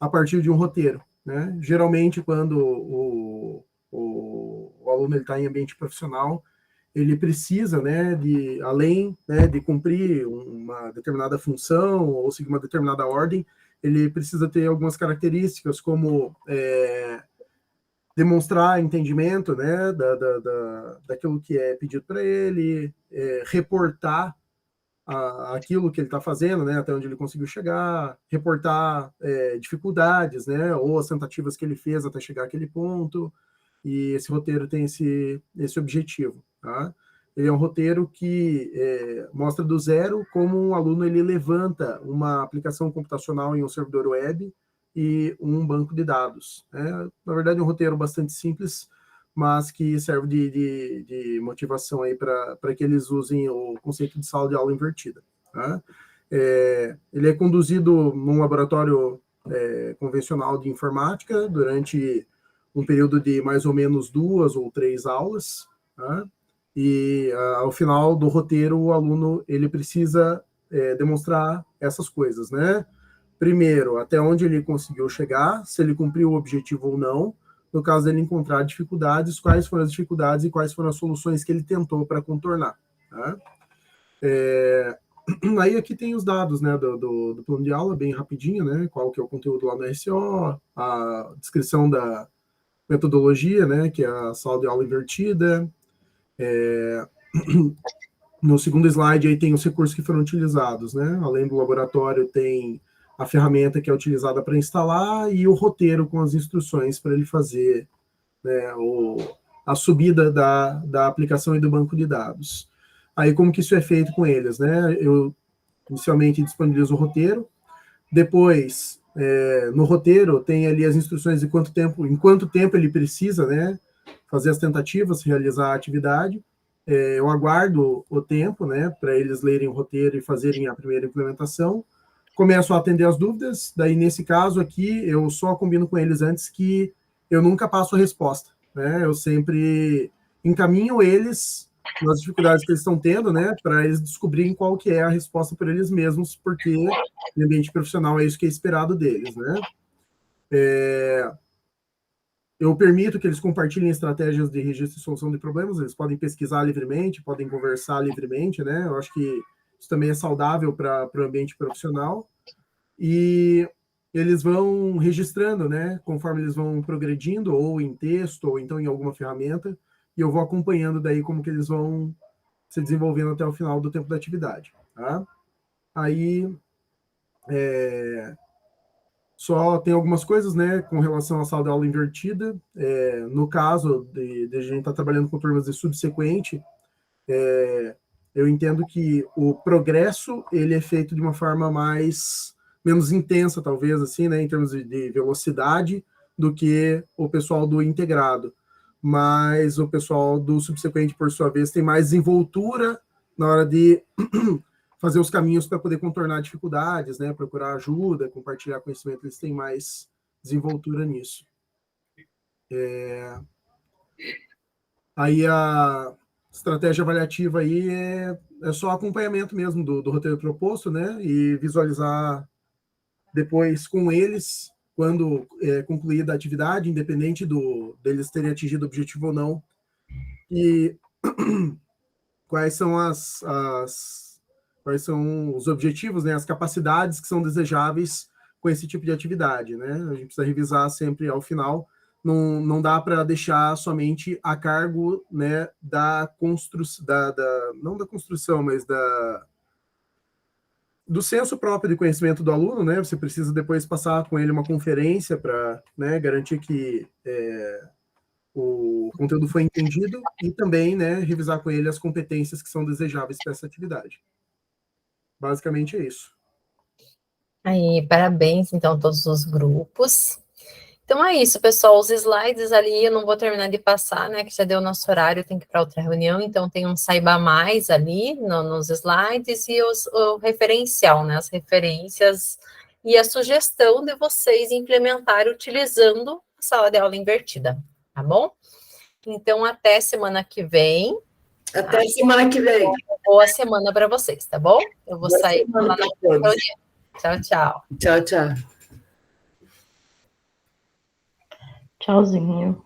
a partir de um roteiro, né? Geralmente, quando o aluno está em ambiente profissional, ele precisa, né, além, né, de cumprir uma determinada função ou seguir uma determinada ordem, ele precisa ter algumas características, como demonstrar entendimento, né, daquilo que é pedido para ele, reportar aquilo que ele está fazendo, né, até onde ele conseguiu chegar, reportar dificuldades, né, ou as tentativas que ele fez até chegar àquele ponto, e esse roteiro tem esse objetivo, tá? Ele é um roteiro que mostra do zero como um aluno ele levanta uma aplicação computacional em um servidor web e um banco de dados. Na verdade, é um roteiro bastante simples, mas que serve de motivação aí para que eles usem o conceito de sala de aula invertida. Tá? Ele é conduzido num laboratório convencional de informática durante um período de mais ou menos 2 ou 3 aulas, tá? E ao final do roteiro o aluno ele precisa demonstrar essas coisas, né? Primeiro, até onde ele conseguiu chegar, se ele cumpriu o objetivo ou não. No caso dele encontrar dificuldades, quais foram as dificuldades e quais foram as soluções que ele tentou para contornar. Tá? Aí aqui tem os dados, né, do plano de aula, bem rapidinho, né, qual que é o conteúdo lá no RCO, a descrição da metodologia, né, que é a sala de aula invertida. No segundo slide aí tem os recursos que foram utilizados, né, além do laboratório tem a ferramenta que é utilizada para instalar e o roteiro com as instruções para ele fazer, né, a subida da aplicação e do banco de dados. Aí, como que isso é feito com eles, né? Eu, inicialmente, disponibilizo o roteiro, depois, no roteiro, tem ali as instruções de em quanto tempo ele precisa, né, fazer as tentativas, realizar a atividade. Eu aguardo o tempo, né, para eles lerem o roteiro e fazerem a primeira implementação. Começo a atender as dúvidas, daí, nesse caso aqui, eu só combino com eles antes que eu nunca passo a resposta, né? Eu sempre encaminho eles nas dificuldades que eles estão tendo, né, para eles descobrirem qual que é a resposta por eles mesmos, porque no ambiente profissional é isso que é esperado deles, né. Eu permito que eles compartilhem estratégias de registro e solução de problemas, eles podem pesquisar livremente, podem conversar livremente, né, eu acho que isso também é saudável para o ambiente profissional, e eles vão registrando, né, conforme eles vão progredindo, ou em texto, ou então em alguma ferramenta, e eu vou acompanhando daí como que eles vão se desenvolvendo até o final do tempo da atividade, tá? Aí, só tem algumas coisas, né, com relação à sala de aula invertida. No caso de a gente estar trabalhando com turmas de subsequente, eu entendo que o progresso, ele é feito de uma forma menos intensa, talvez, assim, né, em termos de velocidade, do que o pessoal do integrado. Mas o pessoal do subsequente, por sua vez, tem mais desenvoltura na hora de fazer os caminhos para poder contornar dificuldades, né, procurar ajuda, compartilhar conhecimento, eles têm mais desenvoltura nisso. Aí a estratégia avaliativa aí é só acompanhamento mesmo do roteiro proposto, né, e visualizar depois com eles, quando concluída a atividade, independente deles terem atingido o objetivo ou não, e quais são quais são os objetivos, né, as capacidades que são desejáveis com esse tipo de atividade, né? A gente precisa revisar sempre ao final, não dá para deixar somente a cargo, né, da construção, não da construção, mas do senso próprio de conhecimento do aluno, né? Você precisa depois passar com ele uma conferência para, né, garantir que o conteúdo foi entendido e também, né, revisar com ele as competências que são desejáveis para essa atividade. Basicamente é isso. Aí, parabéns, então, a todos os grupos. Então é isso, pessoal, os slides ali eu não vou terminar de passar, né, que já deu nosso horário, tem que ir para outra reunião, então tem um saiba mais ali nos slides e o referencial, né, as referências e a sugestão de vocês implementarem utilizando a sala de aula invertida, tá bom? Então, até semana que vem. Até semana que vem. Boa semana para vocês, tá bom? Eu vou sair lá na reunião. Tchau, tchau. Tchau, tchau. Tchauzinho.